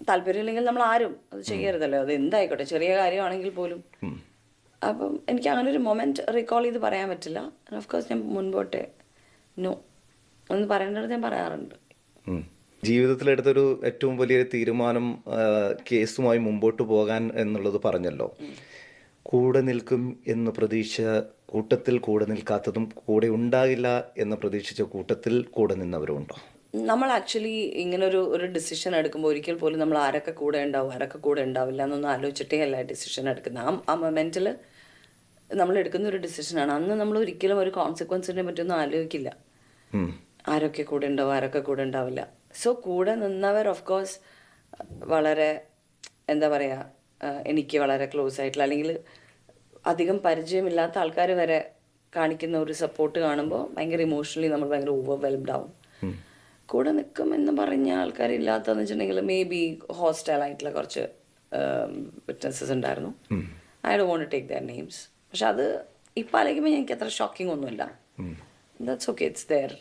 താല്പര്യമില്ലെങ്കിൽ നമ്മൾ ആരും അത് ചെയ്യരുതല്ലോ. അത് എന്തായിക്കോട്ടെ, ചെറിയ കാര്യമാണെങ്കിൽ പോലും. അപ്പം എനിക്ക് അങ്ങനെ ഒരു മൊമെന്റ് റീകോൾ ചെയ്ത് പറയാൻ പറ്റില്ല. ഓഫ്കോഴ്സ് ഞാൻ മുൻപോട്ടെ നോ എന്ന് പറയേണ്ടത് ഞാൻ പറയാറുണ്ട്. ജീവിതത്തിലെടുത്തൊരു ഏറ്റവും വലിയൊരു തീരുമാനം കേസുമായി മുമ്പോട്ട് പോകാൻ എന്നുള്ളത് പറഞ്ഞല്ലോ. കൂടെ നിൽക്കും എന്ന് പ്രതീക്ഷ കൂട്ടത്തിൽ കൂടെ നിൽക്കാത്തതും കൂടെ ഉണ്ടാകില്ല എന്ന് പ്രതീക്ഷിച്ച കൂട്ടത്തിൽ കൂടെ നിന്നവരുണ്ടോ? നമ്മൾ ആക്ച്വലി ഇങ്ങനെ ഒരു ഡിസിഷൻ എടുക്കുമ്പോൾ ഒരിക്കൽ പോലും നമ്മൾ ആരൊക്കെ കൂടെ ഉണ്ടാവും ആരൊക്കെ കൂടെ ഉണ്ടാവില്ല എന്നൊന്നും ആലോചിച്ചിട്ടേ അല്ല ഡിസിഷൻ എടുക്കുന്നത്. ആ മൊമെന്റിൽ നമ്മൾ എടുക്കുന്ന ഒരു ഡിസിഷനാണ്. അന്ന് നമ്മൾ ഒരിക്കലും ഒരു കോൺസിക്വൻസിനെ പറ്റിയൊന്നും ആലോചിക്കില്ല. ആരൊക്കെ കൂടെ ഉണ്ടാവും ആരൊക്കെ കൂടെ ഉണ്ടാവില്ല. സോ കൂടെ നിന്നവർ ഓഫ് കോഴ്സ് വളരെ എന്താ പറയുക, എനിക്ക് വളരെ ക്ലോസ് ആയിട്ടുള്ള അല്ലെങ്കിൽ അധികം പരിചയമില്ലാത്ത ആൾക്കാർ വരെ കാണിക്കുന്ന ഒരു സപ്പോർട്ട് കാണുമ്പോൾ ഭയങ്കര ഇമോഷണലി നമ്മൾ ഭയങ്കര ഓവർവെൽംഡ് ആവും. കൂടെ നിൽക്കും എന്ന് പറഞ്ഞ ആൾക്കാരില്ലാത്തതെന്ന് വെച്ചിട്ടുണ്ടെങ്കിൽ മേ ബി ഹോസ്റ്റലായിട്ടുള്ള കുറച്ച് വിറ്റ്നസ്സസ് ഉണ്ടായിരുന്നു. I don't want to take their names. പക്ഷെ അത് ഇപ്പം ആലോചിക്കുമ്പോൾ എനിക്ക് അത്ര ഷോക്കിംഗ് ഒന്നുമില്ല. That's okay, it's their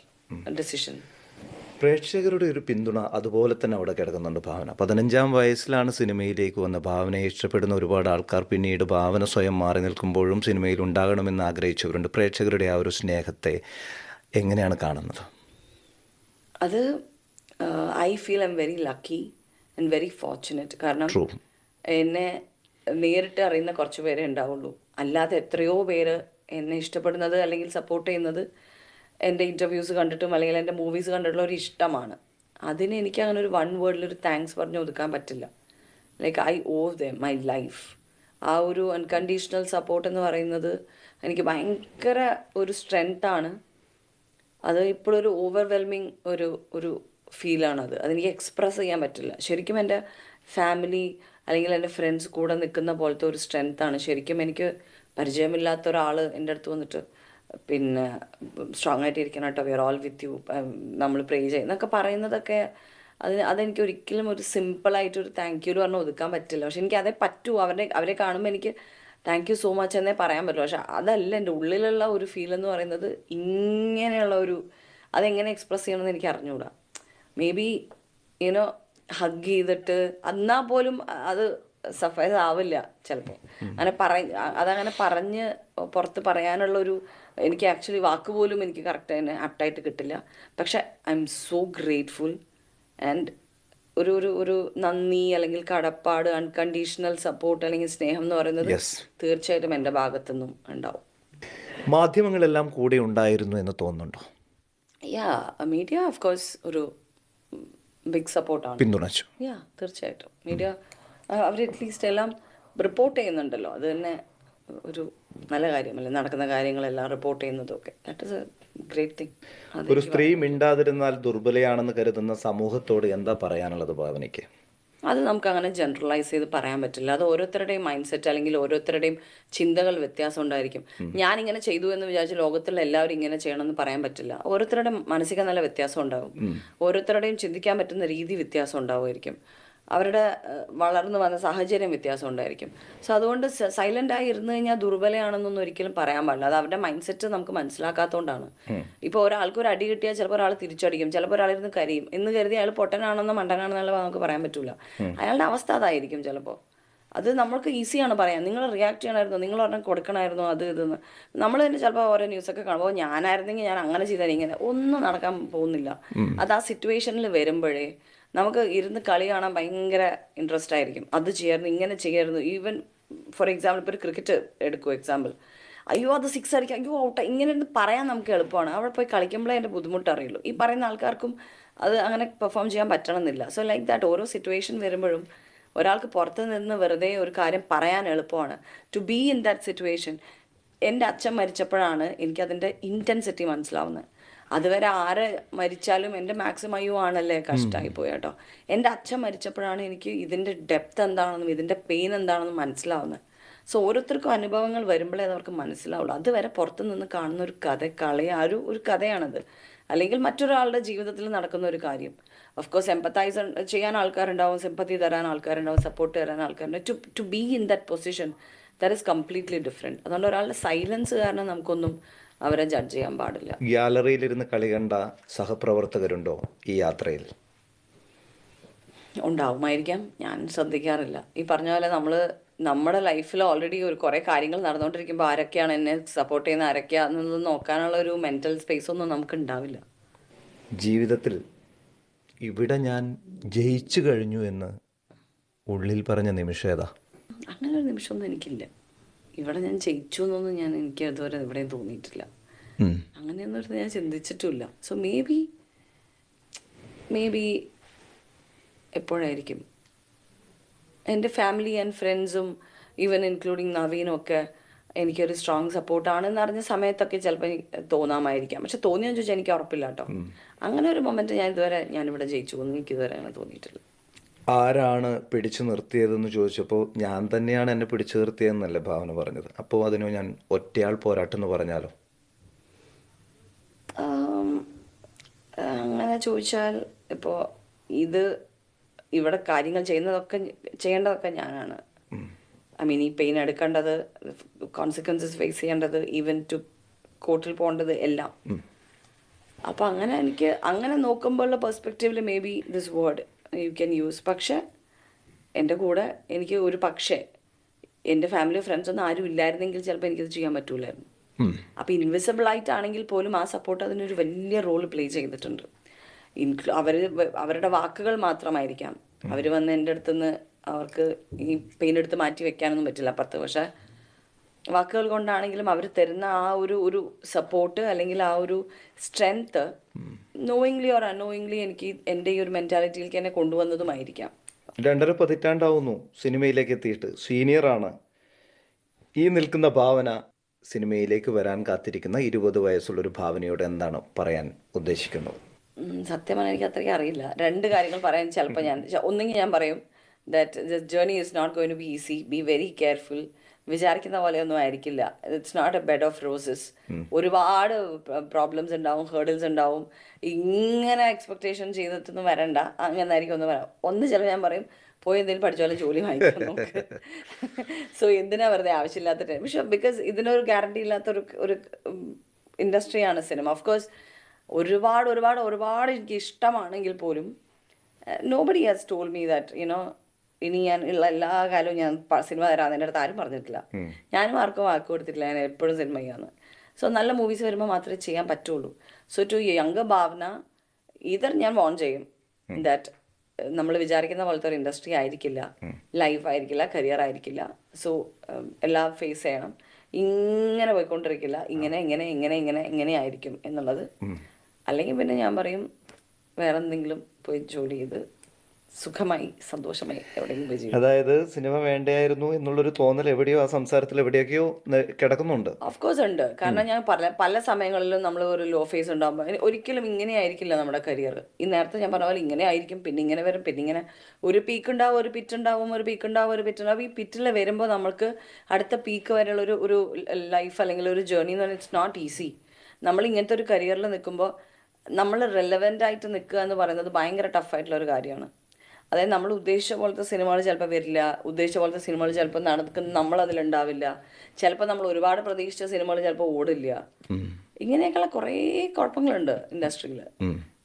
decision. പ്രേക്ഷകരുടെ ഒരു പിന്തുണ അതുപോലെ തന്നെ അവിടെ കിടക്കുന്നുണ്ട്. ഭാവന 15-ാം വയസ്സിലാണ് സിനിമയിലേക്ക് വന്ന. ഭാവനയെ ഇഷ്ടപ്പെടുന്ന ഒരുപാട് ആൾക്കാർ പിന്നീട് ഭാവന സ്വയം മാറി നിൽക്കുമ്പോഴും സിനിമയിൽ ഉണ്ടാകണമെന്ന് ആഗ്രഹിച്ചവരുണ്ട്. പ്രേക്ഷകരുടെ ആ ഒരു സ്നേഹത്തെ എങ്ങനെയാണ് കാണുന്നത്? അത് I feel I am very lucky and very fortunate. കാരണം എന്നെ നേരിട്ട് അറിയുന്ന കുറച്ച് പേരെ ഉണ്ടാവുള്ളൂ. അല്ലാതെ എത്രയോ പേര് എന്നെ ഇഷ്ടപ്പെടുന്നത് അല്ലെങ്കിൽ സപ്പോർട്ട് ചെയ്യുന്നത് എൻ്റെ ഇൻ്റർവ്യൂസ് കണ്ടിട്ടും അല്ലെങ്കിൽ എൻ്റെ മൂവീസ് കണ്ടിട്ടുള്ള ഒരു ഇഷ്ടമാണ്. അതിന് എനിക്ക് അങ്ങനെ ഒരു വൺ വേർഡിലൊരു താങ്ക്സ് പറഞ്ഞ് ഒതുക്കാൻ പറ്റില്ല. Like I awe dum my life. ആ ഒരു അൺകണ്ടീഷണൽ സപ്പോർട്ട് എന്ന് പറയുന്നത് എനിക്ക് ഭയങ്കര ഒരു സ്ട്രെങ്ത്താണ്. അത് ഇപ്പോഴൊരു ഓവർവെൽമിങ് ഒരു ഫീലാണത്. അതെനിക്ക് എക്സ്പ്രസ് ചെയ്യാൻ പറ്റില്ല. ശരിക്കും എൻ്റെ ഫാമിലി അല്ലെങ്കിൽ എൻ്റെ ഫ്രണ്ട്സ് കൂടെ നിൽക്കുന്ന പോലത്തെ ഒരു സ്ട്രെങ്ത്താണ്. ശരിക്കും എനിക്ക് പരിചയമില്ലാത്ത ഒരാൾ എൻ്റെ അടുത്ത് വന്നിട്ട് പിന്നെ സ്ട്രോങ് ആയിട്ട് ഇരിക്കണം കേട്ടോ, we are all with you, നമ്മൾ പ്രേ ചെയ്യും എന്നൊക്കെ പറയുന്നതൊക്കെ അതെനിക്ക് ഒരിക്കലും ഒരു സിമ്പിളായിട്ടൊരു താങ്ക് യു പറഞ്ഞാൽ ഒതുക്കാൻ പറ്റില്ല. പക്ഷെ എനിക്ക് അതേ പറ്റൂ. അവരെ കാണുമ്പോൾ എനിക്ക് താങ്ക് യു സോ മച്ച് എന്നേ പറയാൻ പറ്റുള്ളൂ. പക്ഷെ അതല്ല എൻ്റെ ഉള്ളിലുള്ള ഒരു ഫീൽ എന്ന് പറയുന്നത്. ഇങ്ങനെയുള്ള അതെങ്ങനെ എക്സ്പ്രസ് ചെയ്യണമെന്ന് എനിക്ക് അറിഞ്ഞുകൂടാ. മേ ബി യുനോ ഹഗ് ചെയ്തിട്ട് എന്നാൽ പോലും അത് സഫൈസ് ആവില്ല ചിലപ്പോൾ. അതങ്ങനെ പറഞ്ഞ് പുറത്ത് പറയാനുള്ളൊരു എനിക്ക് ആക്ച്വലി വാക്ക് പോലും എനിക്ക് കറക്റ്റ് തന്നെ ആപ്റ്റായിട്ട് കിട്ടില്ല. പക്ഷെ I M so grateful and ഒരു നന്ദി അല്ലെങ്കിൽ കടപ്പാട്, അൺകണ്ടീഷണൽ സപ്പോർട്ട് അല്ലെങ്കിൽ സ്നേഹം എന്ന് പറയുന്നത് തീർച്ചയായിട്ടും എൻ്റെ ഭാഗത്തുനിന്നും ഉണ്ടാവും. മാധ്യമങ്ങളെല്ലാം കൂടെ ഉണ്ടായിരുന്നു എന്ന് തോന്നുന്നുണ്ടോ? യാ, മീഡിയ ഓഫ് കോഴ്സ് ഒരു ബിഗ് സപ്പോർട്ടാണ്, പിന്തുണച്ചു. യാ തീർച്ചയായിട്ടും. മീഡിയ അവർ അറ്റ്ലീസ്റ്റ് എല്ലാം റിപ്പോർട്ട് ചെയ്യുന്നുണ്ടല്ലോ. അത് തന്നെ ഒരു നല്ല കാര്യമല്ലേ, നടക്കുന്ന കാര്യങ്ങളെല്ലാം റിപ്പോർട്ട് ചെയ്യുന്നതൊക്കെ. That is A great thing. ഒരു സ്ത്രീ മിണ്ടാതിരുന്നാൽ ദുർബലയാണെന്ന് കരുതുന്ന സമൂഹത്തോട് എന്താ പറയാനുള്ളത് ഭാവനയ്ക്ക്? അത് നമുക്ക് അങ്ങനെ ജനറലൈസ് ചെയ്ത് പറയാൻ പറ്റില്ല. അത് ഓരോരുത്തരുടെയും മൈൻഡ് സെറ്റ് അല്ലെങ്കിൽ ഓരോരുത്തരുടെയും ചിന്തകൾ വ്യത്യാസം ഉണ്ടായിരിക്കും. ഞാനിങ്ങനെ ചെയ്തു എന്ന് വിചാരിച്ച് ലോകത്തുള്ള എല്ലാവരും ഇങ്ങനെ ചെയ്യണമെന്ന് പറയാൻ പറ്റില്ല. ഓരോരുത്തരുടെ മാനസിക നല്ല വ്യത്യാസം ഉണ്ടാകും. ഓരോരുത്തരുടെയും ചിന്തിക്കാൻ പറ്റുന്ന രീതി വ്യത്യാസം ഉണ്ടാവുമായിരിക്കും. അവരുടെ വളർന്നു വന്ന സാഹചര്യം വ്യത്യാസം ഉണ്ടായിരിക്കും. സോ അതുകൊണ്ട് സൈലൻ്റായി ഇരുന്ന് കഴിഞ്ഞാൽ ദുർബലയാണെന്നൊന്നും ഒരിക്കലും പറയാൻ പാടില്ല. അത് അവരുടെ മൈൻഡ് സെറ്റ് നമുക്ക് മനസ്സിലാക്കാത്തതുകൊണ്ടാണ്. ഇപ്പോൾ ഒരാൾക്ക് ഒരു അടി കിട്ടിയാൽ ചിലപ്പോൾ ഒരാൾ തിരിച്ചടിക്കും, ചിലപ്പോൾ ഒരാളിരുന്ന് കരയും എന്ന് കരുതി അയാൾ പൊട്ടനാണെന്നോ മണ്ടനാണെന്നുള്ള നമുക്ക് പറയാൻ പറ്റില്ല. അയാളുടെ അവസ്ഥ അതായിരിക്കും ചിലപ്പോൾ. അത് നമ്മൾക്ക് ഈസിയാണ് പറയാൻ. നിങ്ങൾ റിയാക്ട് ചെയ്യണമായിരുന്നു, നിങ്ങൾ പറഞ്ഞാൽ കൊടുക്കണമായിരുന്നു, അത് ഇതെന്ന്. നമ്മൾ തന്നെ ചിലപ്പോൾ ഓരോ ന്യൂസൊക്കെ കാണുമ്പോൾ ഞാനായിരുന്നെങ്കിൽ ഞാൻ അങ്ങനെ ചെയ്താൽ ഇങ്ങനെ ഒന്നും നടക്കാൻ പോകുന്നില്ല. അത് ആ സിറ്റുവേഷനിൽ വരുമ്പോഴേ നമുക്ക് ഇരുന്ന് കളി കാണാൻ ഭയങ്കര ഇൻട്രസ്റ്റ് ആയിരിക്കും. അത് ചെയ്യായിരുന്നു, ഇങ്ങനെ ചെയ്യായിരുന്നു. ഈവൻ ഫോർ എക്സാമ്പിൾ ഇപ്പോൾ ഒരു ക്രിക്കറ്റ് എടുക്കൂ എക്സാമ്പിൾ, അയ്യോ അത് സിക്സ് അടിക്കാം, അയ്യോ ഔട്ട്, ഇങ്ങനെ ഒന്ന് പറയാൻ നമുക്ക് എളുപ്പമാണ്. അവിടെ പോയി കളിക്കുമ്പോഴേ അതിൻ്റെ ബുദ്ധിമുട്ട് അറിയുള്ളൂ. ഈ പറയുന്ന ആൾക്കാർക്കും അത് അങ്ങനെ പെർഫോം ചെയ്യാൻ പറ്റണമെന്നില്ല. സോ ലൈക്ക് ദാറ്റ് ഓരോ സിറ്റുവേഷൻ വരുമ്പോഴും ഒരാൾക്ക് പുറത്ത് നിന്ന് വെറുതെ ഒരു കാര്യം പറയാൻ എളുപ്പമാണ്. To be in that situation, എൻ്റെ അച്ഛൻ മരിച്ചപ്പോഴാണ് എനിക്കതിൻ്റെ ഇൻറ്റൻസിറ്റി മനസ്സിലാവുന്നത്. അതുവരെ ആര് മരിച്ചാലും എൻ്റെ മാക്സിമം അയ്യോ ആണല്ലേ കഷ്ടമായി പോയി കേട്ടോ. എൻ്റെ അച്ഛൻ മരിച്ചപ്പോഴാണ് എനിക്ക് ഇതിൻ്റെ ഡെപ്ത് എന്താണെന്നും ഇതിൻ്റെ പെയിൻ എന്താണെന്നും മനസ്സിലാവുന്നത്. സോ ഓരോരുത്തർക്കും അനുഭവങ്ങൾ വരുമ്പോഴേ അത് അവർക്ക് മനസ്സിലാവുള്ളൂ. അതുവരെ പുറത്തു നിന്ന് കാണുന്ന ഒരു ഒരു കഥയാണത്, അല്ലെങ്കിൽ മറ്റൊരാളുടെ ജീവിതത്തിൽ നടക്കുന്ന ഒരു കാര്യം. ഓഫ് കോഴ്സ് എംപത്തൈസ് ചെയ്യാൻ ആൾക്കാരുണ്ടാവും, സിമ്പത്തി തരാൻ ആൾക്കാരുണ്ടാവും, സപ്പോർട്ട് തരാൻ ആൾക്കാരുണ്ടാവും. To be in that position, that is completely different. അതുകൊണ്ട് ഒരാളുടെ സൈലൻസ് കാരണം നമുക്കൊന്നും അവരെ ജഡ്ജ് ചെയ്യാൻ പാടില്ല. ഗ്യാലറിയിലിരുന്ന് കളി കണ്ട സഹപ്രവർത്തകരുണ്ടോ ഈ യാത്രയിൽ? ഉണ്ടാവുമായിരിക്കാം, ഞാൻ ശ്രദ്ധിക്കാറില്ല. ഈ പറഞ്ഞ പോലെ നമ്മുടെ ലൈഫിൽ ഓൾറെഡി കുറേ കാര്യങ്ങൾ നടന്നുകൊണ്ടിരിക്കുമ്പോൾ ആരൊക്കെയാണ് എന്നെ സപ്പോർട്ട് ചെയ്യുന്ന, ആരൊക്കെയാണെന്നത് നോക്കാനുള്ള ഒരു മെൻ്റൽ സ്പേസ് ഒന്നും നമുക്ക് ഉണ്ടാവില്ല. ജീവിതത്തിൽ ഇവിടെ ഞാൻ ജയിച്ചു കഴിഞ്ഞു എന്ന് ഉള്ളിൽ പറഞ്ഞ നിമിഷം ഏതാ? അങ്ങനെ ഒരു നിമിഷമൊന്നും എനിക്കില്ല. ഇവിടെ ഞാൻ ജയിച്ചു എന്നൊന്നും എനിക്ക് ഇതുവരെ എവിടെയും തോന്നിയിട്ടില്ല. അങ്ങനെയൊന്നും ഞാൻ ചിന്തിച്ചിട്ടുമില്ല. സോ മേ ബി എപ്പോഴായിരിക്കും എൻ്റെ ഫാമിലി ആൻഡ് ഫ്രണ്ട്സും ഈവൻ ഇൻക്ലൂഡിങ് നവീനും ഒക്കെ എനിക്കൊരു സ്ട്രോങ് സപ്പോർട്ടാണെന്ന് അറിഞ്ഞ സമയത്തൊക്കെ ചിലപ്പോൾ തോന്നാമായിരിക്കാം. പക്ഷെ തോന്നിയെന്ന് ചോദിച്ചാൽ എനിക്ക് ഉറപ്പില്ല കേട്ടോ. അങ്ങനെ ഒരു മൊമെൻറ്റ് ഞാനിവിടെ ജയിച്ചു എന്ന് എനിക്കിതുവരെ അങ്ങനെ തോന്നിയിട്ടില്ല. ആരാണ് പിടിച്ചു നിർത്തിയതെന്ന് ചോദിച്ചപ്പോൾ ഞാൻ തന്നെയാണ് എന്നെ പിടിച്ചു നിർത്തിയതെന്നല്ലേ ഭാവന പറഞ്ഞത്. അപ്പോൾ അതിനു ഞാൻ ഒറ്റയാൾ പോരാട്ടം എന്ന് പറഞ്ഞാലോ? അങ്ങനെ ചോദിച്ചാൽ ഇപ്പോൾ ഇവിടെ കാര്യങ്ങൾ ചെയ്യേണ്ടതൊക്കെ ഞാനാണ്. ഐ മീൻ ഈ പെയിൻ എടുക്കേണ്ടത്, കോൺസിക്വൻസസ് ഫേസ് ചെയ്യേണ്ടത്, ഈവൻ ടു കോർട്ടിൽ പോകേണ്ടത് എല്ലാം. അപ്പോൾ അങ്ങനെ നോക്കുമ്പോഴുള്ള പെർസ്പെക്റ്റീവിൽ maybe this word you can use. പക്ഷേ എൻ്റെ കൂടെ എനിക്ക് എൻ്റെ ഫാമിലി ഫ്രണ്ട്സൊന്നും ആരും ഇല്ലായിരുന്നെങ്കിൽ ചിലപ്പോൾ എനിക്കത് ചെയ്യാൻ പറ്റൂലായിരുന്നു. അപ്പോൾ ഇൻവിസിബിൾ ആയിട്ടാണെങ്കിൽ പോലും ആ സപ്പോർട്ട് അതിനൊരു വലിയ റോൾ പ്ലേ ചെയ്തിട്ടുണ്ട്. അവരുടെ വാക്കുകൾ മാത്രമായിരിക്കാം. അവർ വന്ന് എൻ്റെ അടുത്തുനിന്ന് അവർക്ക് ഈ പെയിൻ എടുത്ത് മാറ്റി വെക്കാനൊന്നും പറ്റില്ല അപ്പുറത്ത്. പക്ഷേ വാക്കുകൾ കൊണ്ടാണെങ്കിലും അവർ തരുന്ന ആ ഒരു സപ്പോർട്ട് അല്ലെങ്കിൽ ആ ഒരു സ്ട്രെങ്ത് നോയിങ്ലി ഓർ അൺനോയിങ്ലി എനിക്ക് എൻ്റെ ഈ ഒരു മെൻറ്റാലിറ്റിയിലേക്ക് എന്നെ കൊണ്ടുവന്നതുമായിരിക്കാം. 2.5 പതിറ്റാണ്ടാവുന്നു സിനിമയിലേക്ക് എത്തിയിട്ട്. സീനിയറാണ്. ഈ നിൽക്കുന്ന ഭാവന സിനിമയിലേക്ക് വരാൻ കാത്തിരിക്കുന്ന 20 വയസ്സുള്ളൊരു ഭാവനയോട് എന്താണ് പറയാൻ ഉദ്ദേശിക്കുന്നത്? സത്യമാണ്, എനിക്ക് അത്രയ്ക്ക് അറിയില്ല. 2 കാര്യങ്ങൾ പറയാൻ ചിലപ്പോൾ ഒന്നെങ്കിൽ ഞാൻ പറയും that the journey is not going to be easy, be very careful. വിചാരിക്കുന്ന പോലെയൊന്നും ആയിരിക്കില്ല. It's not a bed of roses. ഒരുപാട് പ്രോബ്ലംസ് ഉണ്ടാവും, ഹേർഡിൽസ് ഉണ്ടാവും. ഇങ്ങനെ എക്സ്പെക്ടേഷൻ ചെയ്തിട്ടൊന്നും വരണ്ട, അങ്ങനായിരിക്കും ഒന്ന് പറയാം. ചിലപ്പോൾ ഞാൻ പറയും പോയി എന്തെങ്കിലും പഠിച്ചോലെ ജോലി വാങ്ങിക്കാൻ നോക്ക്. സോ എന്തിനാ വെറുതെ ആവശ്യമില്ലാത്ത ടൈം. പക്ഷെ ബിക്കോസ് ഇതിനൊരു ഗ്യാരണ്ടി ഇല്ലാത്ത ഒരു ഇൻഡസ്ട്രിയാണ് സിനിമ. ഓഫ് കോഴ്സ് ഒരുപാട് എനിക്ക് ഇഷ്ടമാണെങ്കിൽ പോലും nobody has told me that ഇനി ഞാൻ ഉള്ള എല്ലാ കാലവും ഞാൻ സിനിമ തരാമെന്ന് എൻ്റെ അടുത്ത് ആരും പറഞ്ഞിട്ടില്ല. ഞാനും ആർക്കും വാക്ക് കൊടുത്തിട്ടില്ല ഞാൻ എപ്പോഴും സിനിമ ചെയ്യാന്ന്. സോ നല്ല മൂവീസ് വരുമ്പോൾ മാത്രമേ ചെയ്യാൻ പറ്റുള്ളൂ. സോ ടു യങ് ഭാവന ഞാൻ വോൺ ചെയ്യും ദാറ്റ് നമ്മൾ വിചാരിക്കുന്ന പോലത്തെ ഒരു ഇൻഡസ്ട്രി ആയിരിക്കില്ല, ലൈഫ് ആയിരിക്കില്ല, കരിയർ ആയിരിക്കില്ല. സോ എല്ലാം ഫേസ് ചെയ്യണം. ഇങ്ങനെ പോയിക്കൊണ്ടിരിക്കില്ല, ഇങ്ങനെ ആയിരിക്കും എന്നുള്ളത്. അല്ലെങ്കിൽ പിന്നെ ഞാൻ പറയും വേറെ എന്തെങ്കിലും പോയി ജോലി ചെയ്ത് സുഖമായി സന്തോഷമായി എവിടെയെങ്കിലും പോയി ചെയ്യും. അതായത് സിനിമ വേണ്ടായിരുന്നു എന്നുള്ളൊരു തോന്നൽ എവിടെയോ ആ സംസാരത്തിൽ എവിടെയൊക്കെയോ കിടക്കുന്നുണ്ട്. ഓഫ് കോഴ്സ് ഉണ്ട്. കാരണം ഞാൻ പല സമയങ്ങളിലും നമ്മൾ ഒരു ലോ ഫേസ് ഉണ്ടാകുമ്പോൾ ഒരിക്കലും ഇങ്ങനെ ആയിരിക്കില്ല നമ്മുടെ കരിയർ. ഈ നേരത്തെ ഞാൻ പറഞ്ഞ പോലെ ഇങ്ങനെ ആയിരിക്കും, പിന്നെ ഇങ്ങനെ വരും, പിന്നെ ഇങ്ങനെ ഒരു പീക്ക് ഉണ്ടാവും, ഒരു പിറ്റ് ഉണ്ടാവും, ഒരു പീക്ക് ഉണ്ടാവും, ഒരു പിറ്റ് ഉണ്ടാവും. ഈ പിറ്റിൽ വരുമ്പോൾ നമ്മൾക്ക് അടുത്ത പീക്ക് വരെയുള്ള ഒരു ലൈഫ് അല്ലെങ്കിൽ ഒരു ജേർണി എന്ന് പറഞ്ഞാൽ ഇറ്റ്സ് നോട്ട് ഈസി. നമ്മൾ ഇങ്ങനത്തെ ഒരു കരിയറിൽ നിൽക്കുമ്പോൾ നമ്മൾ റെലവൻ്റ് ആയിട്ട് നിൽക്കുക എന്ന് പറയുന്നത് ഭയങ്കര ടഫായിട്ടുള്ള ഒരു കാര്യമാണ്. അതായത് നമ്മൾ ഉദ്ദേശിച്ച പോലത്തെ സിനിമകൾ ചിലപ്പോൾ വരില്ല, ഉദ്ദേശിച്ച പോലത്തെ സിനിമകൾ ചിലപ്പോൾ നടക്കുന്ന നമ്മളതിലുണ്ടാവില്ല, ചിലപ്പോൾ നമ്മൾ ഒരുപാട് പ്രതീക്ഷിച്ച സിനിമകൾ ചിലപ്പോൾ ഓടില്ല. ഇങ്ങനെയൊക്കെയുള്ള കുറേ കുഴപ്പങ്ങളുണ്ട് ഇൻഡസ്ട്രിയിൽ.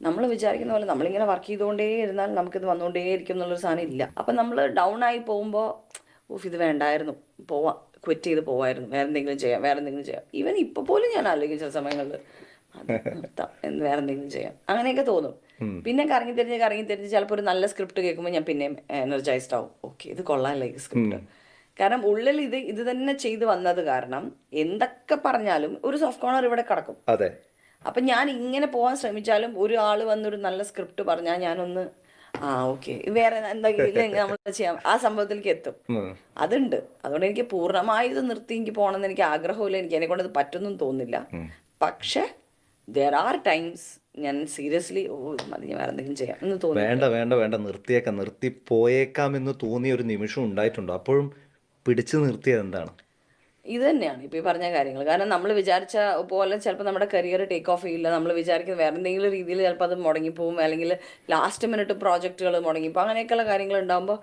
നമ്മൾ വിചാരിക്കുന്ന പോലെ നമ്മളിങ്ങനെ വർക്ക് ചെയ്തുകൊണ്ടേ ഇരുന്നാൽ നമുക്കിത് വന്നുകൊണ്ടേ ഇരിക്കും എന്നുള്ളൊരു സാധനം ഇല്ല. അപ്പം നമ്മൾ ഡൗൺ ആയി പോകുമ്പോൾ ഇത് വേണ്ടായിരുന്നു, ക്വിറ്റ് ചെയ്ത് പോവായിരുന്നു, വേറെ എന്തെങ്കിലും ചെയ്യാം. ഈവൻ ഇപ്പോൾ പോലും ഞാൻ ആലോചിക്കും ചില സമയങ്ങളിൽ വേറെ എന്തെങ്കിലും ചെയ്യാം, അങ്ങനെയൊക്കെ തോന്നും. പിന്നെ കറങ്ങി തിരിഞ്ഞ് ചിലപ്പോൾ ഒരു നല്ല സ്ക്രിപ്റ്റ് കേൾക്കുമ്പോൾ ഞാൻ പിന്നെയും എനർജൈസ്ഡ് ആവും. ഓക്കെ, ഇത് കൊള്ളാമല്ലേ ഈ സ്ക്രിപ്റ്റ്. കാരണം ഉള്ളിൽ ഇത് തന്നെ ചെയ്ത് വന്നത് കാരണം എന്തൊക്കെ പറഞ്ഞാലും ഒരു സോഫ്റ്റ് കോർണർ ഇവിടെ കിടക്കും. അതെ. അപ്പം ഞാൻ ഇങ്ങനെ പോകാൻ ശ്രമിച്ചാലും ഒരാൾ വന്നൊരു നല്ല സ്ക്രിപ്റ്റ് പറഞ്ഞാൽ ഞാനൊന്ന് ഓക്കെ വേറെ എന്തെങ്കിലും നമ്മൾ ചെയ്യാം, ആ സംഭവത്തിലേക്ക് എത്തും. ഉം. അതുണ്ട്. അതുകൊണ്ട് എനിക്ക് പൂർണ്ണമായി ഇത് നിർത്തി എനിക്ക് പോകണമെന്ന് എനിക്ക് ആഗ്രഹമില്ല. എനിക്ക് എന്നെ കൊണ്ട് ഇത് പറ്റുന്നും തോന്നുന്നില്ല. പക്ഷെ ദർ ആർ ടൈംസ് ഞാൻ സീരിയസ്ലി മതി, ഞാൻ വേറെ എന്തെങ്കിലും ചെയ്യാം എന്ന് തോന്നി. വേണ്ട വേണ്ട വേണ്ട, നിർത്തിയേക്കാം, നിർത്തി പോയേക്കാം എന്ന് തോന്നിയ ഒരു നിമിഷം ഉണ്ടായിട്ടുണ്ടോ? അപ്പോഴും പിടിച്ചു നിർത്തിയത് എന്താണ്? ഇത് തന്നെയാണ് ഇപ്പോൾ ഈ പറഞ്ഞ കാര്യങ്ങൾ. കാരണം നമ്മൾ വിചാരിച്ച പോലെ ചിലപ്പോൾ നമ്മുടെ കരിയർ ടേക്ക് ഓഫ് ചെയ്യില്ല. നമ്മൾ വിചാരിക്കുന്ന വേറെ എന്തെങ്കിലും രീതിയിൽ ചിലപ്പോൾ അത് മുടങ്ങിപ്പോവും, അല്ലെങ്കിൽ ലാസ്റ്റ് മിനിറ്റ് പ്രോജക്റ്റുകൾ മുടങ്ങിപ്പോൾ അങ്ങനെയൊക്കെയുള്ള കാര്യങ്ങൾ ഉണ്ടാകുമ്പോൾ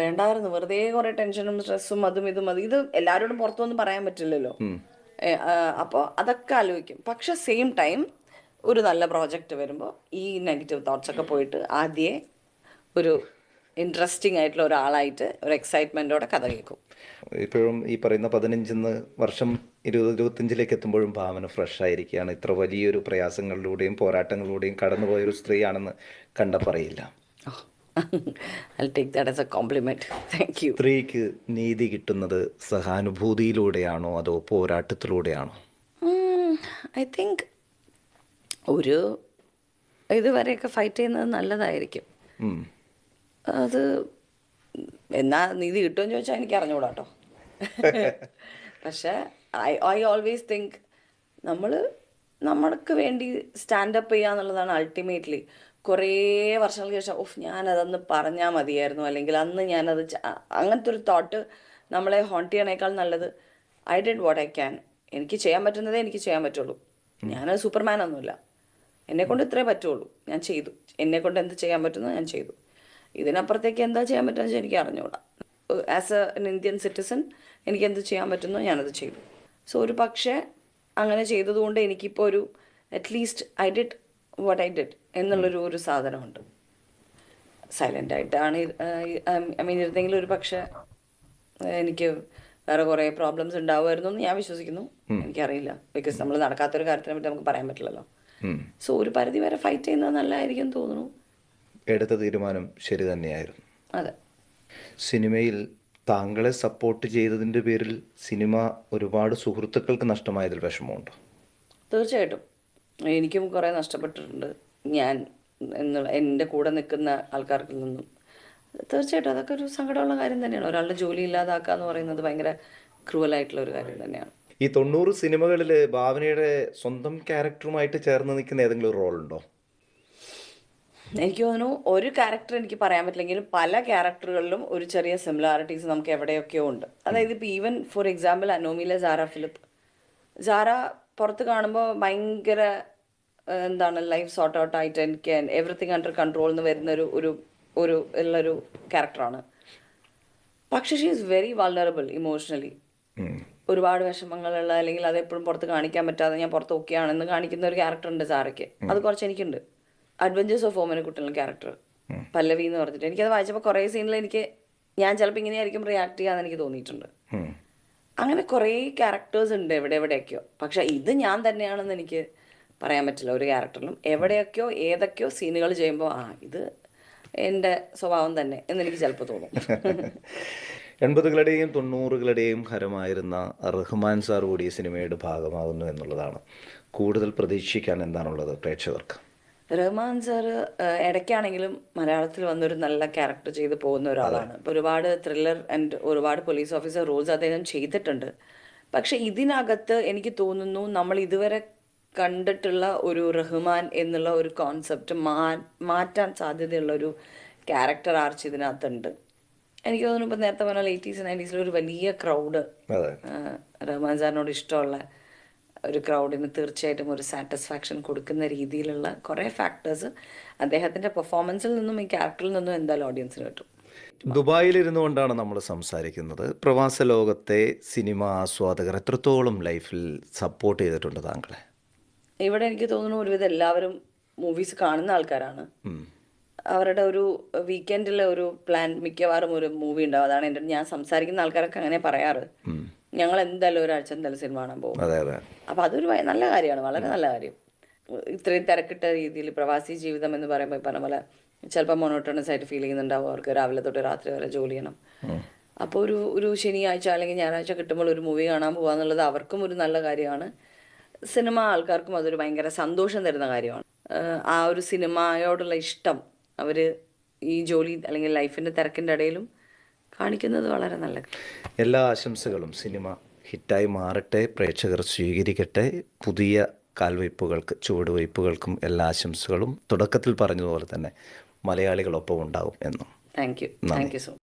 വേണ്ടായിരുന്നു. വെറുതെ കുറേ ടെൻഷനും സ്ട്രെസ്സും അതും ഇതും ഇത് എല്ലാവരോടും പുറത്തൊന്നും പറയാൻ പറ്റില്ലല്ലോ. അപ്പോൾ അതൊക്കെ ആലോചിക്കും. പക്ഷെ സെയിം ടൈം ഒരു നല്ല പ്രോജക്റ്റ് വരുമ്പോൾ ഈ നെഗറ്റീവ് തോട്ട്സ് ഒക്കെ പോയിട്ട് ആദ്യമേ ഒരു ഇൻട്രസ്റ്റിംഗ് ആയിട്ടുള്ള ഒരാളായിട്ട് ഒരു എക്സൈറ്റ്മെൻറ്റോടെ കഥ കേൾക്കും. ഇപ്പോഴും ഈ പറയുന്ന 15 വർഷം 20-25 എത്തുമ്പോഴും ഭാവന ഫ്രഷ് ആയിരിക്കുകയാണ്. ഇത്ര വലിയൊരു പ്രയാസങ്ങളിലൂടെയും പോരാട്ടങ്ങളിലൂടെയും കടന്നുപോയൊരു സ്ത്രീയാണെന്ന് കണ്ട പറയില്ല. I'll take that as a compliment. Thank you. സ്ത്രീക്ക് നീതി കിട്ടുന്നത് സഹാനുഭൂതിയിലൂടെയാണോ അതോ പോരാട്ടത്തിലൂടെയാണോ? ഐ തിങ്ക് ഒരു ഇതുവരെയൊക്കെ ഫൈറ്റ് ചെയ്യുന്നത് നല്ലതായിരിക്കും. ഉം. അത് എന്നാ നീതി കിട്ടുമെന്ന് ചോദിച്ചാൽ എനിക്ക് അറിഞ്ഞുകൂടാ കേട്ടോ. പക്ഷേ ഐ ഓൾവേസ് തിങ്ക് നമ്മൾക്ക് വേണ്ടി സ്റ്റാൻഡപ്പ് ചെയ്യുക എന്നുള്ളതാണ് അൾട്ടിമേറ്റ്ലി. കുറേ വർഷങ്ങൾക്ക് ശേഷം ഞാനതൊന്ന് പറഞ്ഞാൽ മതിയായിരുന്നു, അല്ലെങ്കിൽ അന്ന് ഞാനത് അങ്ങനത്തെ ഒരു തോട്ട് നമ്മളെ ഹോണ്ട് ചെയ്യണേക്കാൾ നല്ലത് I did what I can. എനിക്ക് ചെയ്യാൻ പറ്റുന്നതേ എനിക്ക് ചെയ്യാൻ പറ്റുള്ളൂ. ഞാനത് സൂപ്പർമാനൊന്നുമില്ല. എന്നെക്കൊണ്ട് ഇത്രേ പറ്റുള്ളൂ, ഞാൻ ചെയ്തു. എന്നെക്കൊണ്ട് എന്ത് ചെയ്യാൻ പറ്റുന്നോ ഞാൻ ചെയ്തു. ഇതിനപ്പുറത്തേക്ക് എന്താ ചെയ്യാൻ പറ്റുമെന്ന് വെച്ചാൽ എനിക്ക് അറിഞ്ഞുകൂടാ. ആസ് എൻ ഇന്ത്യൻ സിറ്റിസൺ എനിക്ക് എന്ത് ചെയ്യാൻ പറ്റുന്നോ ഞാനത് ചെയ്തു. സോ ഒരു പക്ഷേ അങ്ങനെ ചെയ്തതുകൊണ്ട് എനിക്കിപ്പോൾ ഒരു at least I did what I did എന്നുള്ളൊരു സാധനമുണ്ട്. സൈലൻ്റായിട്ടാണ് ഐ മീൻ ഇരുന്നെങ്കിൽ ഒരു പക്ഷേ എനിക്ക് വേറെ കുറേ പ്രോബ്ലംസ് ഉണ്ടാവുമായിരുന്നു എന്ന് ഞാൻ വിശ്വസിക്കുന്നു. എനിക്കറിയില്ല, ബിക്കോസ് നമ്മൾ നടക്കാത്തൊരു കാര്യത്തിനെ പറ്റി നമുക്ക് പറയാൻ പറ്റില്ലല്ലോ. സോ ഒരു പരിധി വരെ ഫൈറ്റ് ചെയ്യുന്നത് നല്ലതായിരിക്കും തോന്നുന്നു. എടുത്ത തീരുമാനം ശരി തന്നെയായിരുന്നു. അതെ. സിനിമയിൽ താങ്കളെ സപ്പോർട്ട് ചെയ്തതിൻ്റെ പേരിൽ സിനിമ ഒരുപാട് സുഹൃത്തുക്കൾക്ക് നഷ്ടമായതിൽ വിഷമമുണ്ടോ? തീർച്ചയായിട്ടും എനിക്കും കുറേ നഷ്ടപ്പെട്ടിട്ടുണ്ട്. ഞാൻ എൻ്റെ കൂടെ നിൽക്കുന്ന ആൾക്കാർക്കിൽ നിന്നും തീർച്ചയായിട്ടും അതൊക്കെ ഒരു സങ്കടമുള്ള കാര്യം തന്നെയാണ്. ഒരാളുടെ ജോലി ഇല്ലാതാക്കുക എന്ന് പറയുന്നത് ഭയങ്കര ക്രൂവലായിട്ടുള്ള ഒരു കാര്യം തന്നെയാണ്. ഈ 90 സിനിമകളിൽ ഭാവനയുടെ സ്വന്തം ക്യാരക്ടറുമായിട്ട് ചേർന്ന് നിൽക്കുന്ന ഏതെങ്കിലും റോൾ ഉണ്ടോ? എനിക്ക് തോന്നുന്നു ഒരു ക്യാരക്ടർ എനിക്ക് പറയാൻ പറ്റില്ലെങ്കിലും പല ക്യാരക്ടറുകളിലും ഒരു ചെറിയ സിമിലാരിറ്റീസ് നമുക്ക് എവിടെയൊക്കെയോ ഉണ്ട്. അതായത് ഇപ്പോൾ ഈവൻ ഫോർ എക്സാമ്പിൾ അനോമിയിലെ സാറ ഫിലിപ്പ്. സാറ പുറത്ത് കാണുമ്പോൾ ഭയങ്കര എന്താണ് ലൈഫ് സോർട്ട് ഔട്ട് ആയിട്ട് എനിക്ക് എവറിത്തിങ് അണ്ടർ കൺട്രോൾ എന്ന് വരുന്ന ഒരു ഉള്ളൊരു ക്യാരക്ടറാണ്. പക്ഷെ she is very vulnerable emotionally. ഒരുപാട് വിഷമങ്ങളുള്ള, അല്ലെങ്കിൽ അതെപ്പോഴും പുറത്ത് കാണിക്കാൻ പറ്റാതെ ഞാൻ പുറത്ത് ഓക്കെയാണെന്ന് കാണിക്കുന്ന ഒരു ക്യാരക്ടർ ഉണ്ട് സാറയ്ക്ക്. അത് കുറച്ച് എനിക്കുണ്ട്. അഡ്വഞ്ചേഴ്സ് ഓഫ് ഓമനക്കുട്ടനുള്ള ക്യാരക്ടർ പല്ലവി എന്ന് പറഞ്ഞിട്ട് എനിക്കത് വായിച്ചപ്പോൾ കുറേ സീനിൽ ഞാൻ ചിലപ്പോൾ ഇങ്ങനെയായിരിക്കും റിയാക്ട് ചെയ്യാന്ന് എനിക്ക് തോന്നിയിട്ടുണ്ട്. അങ്ങനെ കുറേ ക്യാരക്ടേഴ്സ് ഉണ്ട് എവിടെയൊക്കെയോ. പക്ഷെ ഇത് ഞാൻ തന്നെയാണെന്ന് എനിക്ക് പറയാൻ പറ്റില്ല ഒരു ക്യാരക്ടറിലും. എവിടെയൊക്കെയോ ഏതൊക്കെയോ സീനുകൾ ചെയ്യുമ്പോൾ ഇത് എൻ്റെ സ്വഭാവം തന്നെ എന്നെനിക്ക് ചിലപ്പോൾ തോന്നും. 80കളുടെയും 90കളുടെയും ഹരമായിരുന്ന റഹ്മാൻ സാർ കൂടി ഈ സിനിമയുടെ ഭാഗമാകുന്നു എന്നുള്ളതാണ്. കൂടുതൽ പ്രതീക്ഷിക്കാൻ എന്താണുള്ളത് പ്രേക്ഷകർക്ക്? റഹ്മാൻ സാർ ഇടയ്ക്കാണെങ്കിലും മലയാളത്തിൽ വന്നൊരു നല്ല ക്യാരക്ടർ ചെയ്ത് പോകുന്ന ഒരാളാണ്. ഇപ്പോൾ ഒരുപാട് ത്രില്ലർ ആൻഡ് ഒരുപാട് പോലീസ് ഓഫീസർ റോൾസ് അദ്ദേഹം ചെയ്തിട്ടുണ്ട്. പക്ഷെ ഇതിനകത്ത് എനിക്ക് തോന്നുന്നു നമ്മൾ ഇതുവരെ കണ്ടിട്ടുള്ള ഒരു റഹ്മാൻ എന്നുള്ള ഒരു കോൺസെപ്റ്റ് മാറ്റാൻ സാധ്യതയുള്ളൊരു ക്യാരക്ടർ ആർച്ച് ഇതിനകത്തുണ്ട്. എനിക്ക് തോന്നുന്നു ഇപ്പോൾ നേരത്തെ പറഞ്ഞാൽ 80s 90s ഒരു വലിയ ക്രൗഡ് റഹ്മാൻ സാറിനോട് ഇഷ്ടമുള്ള ഒരു ക്രൗഡിന് തീർച്ചയായിട്ടും ഒരു സാറ്റിസ്ഫാക്ഷൻ കൊടുക്കുന്ന രീതിയിലുള്ള കുറേ ഫാക്ടേഴ്സ് അദ്ദേഹത്തിൻ്റെ പെർഫോമൻസിൽ നിന്നും ഈ ക്യാരക്ടറിൽ നിന്നും എന്തായാലും ഓഡിയൻസിന് കിട്ടും. ദുബായിലിരുന്നു കൊണ്ടാണ് നമ്മൾ സംസാരിക്കുന്നത്. പ്രവാസ ലോകത്തെ സിനിമ ആസ്വാദകർ എത്രത്തോളം ലൈഫിൽ സപ്പോർട്ട് ചെയ്തിട്ടുണ്ട് താങ്കളെ? ഇവിടെ എനിക്ക് തോന്നുന്നു ഒരുവിധം എല്ലാവരും മൂവീസ് കാണുന്ന ആൾക്കാരാണ്. അവരുടെ ഒരു വീക്കെൻഡിലെ ഒരു പ്ലാൻ മിക്കവാറും ഒരു മൂവി ഉണ്ടാവും. അതാണ് ഞാൻ സംസാരിക്കുന്ന ആൾക്കാരൊക്കെ അങ്ങനെ പറയാറ്. ഞങ്ങൾ എന്തായാലും ഒരാഴ്ച എന്തായാലും സിനിമ കാണാൻ പോകും. അപ്പം അതൊരു നല്ല കാര്യമാണ്, വളരെ നല്ല കാര്യം. ഇത്രയും തിരക്കിട്ട രീതിയിൽ പ്രവാസി ജീവിതം എന്ന് പറയുമ്പോൾ ഈ പറഞ്ഞ പോലെ ചിലപ്പോൾ മൊണോട്ടണസ് ആയിട്ട് ഫീൽ ചെയ്യുന്നുണ്ടാവും അവർക്ക്. രാവിലെ തൊട്ട് രാത്രി വരെ ജോലി ചെയ്യണം. അപ്പോൾ ഒരു ശനിയാഴ്ച അല്ലെങ്കിൽ ഞായറാഴ്ച കിട്ടുമ്പോൾ ഒരു മൂവി കാണാൻ പോകുക എന്നുള്ളത് അവർക്കും ഒരു നല്ല കാര്യമാണ്. സിനിമ ആൾക്കാർക്കും അതൊരു ഭയങ്കര സന്തോഷം തരുന്ന കാര്യമാണ്. ആ ഒരു സിനിമയോടുള്ള ഇഷ്ടം അവർ ഈ ജോലി അല്ലെങ്കിൽ ലൈഫിൻ്റെ തിരക്കിൻ്റെ ഇടയിലും കാണിക്കുന്നത് വളരെ നല്ല കാര്യം. എല്ലാ ആശംസകളും. സിനിമ ഹിറ്റായി മാറട്ടെ, പ്രേക്ഷകർ സ്വീകരിക്കട്ടെ. പുതിയ കാൽവയ്പ്പുകൾക്ക്, ചുവടുവയ്പ്പുകൾക്കും എല്ലാ ആശംസകളും. തുടക്കത്തിൽ പറഞ്ഞതുപോലെ തന്നെ മലയാളികളൊപ്പം ഉണ്ടാകും എന്നും. Thank you. നന്ദി. Thank you so much.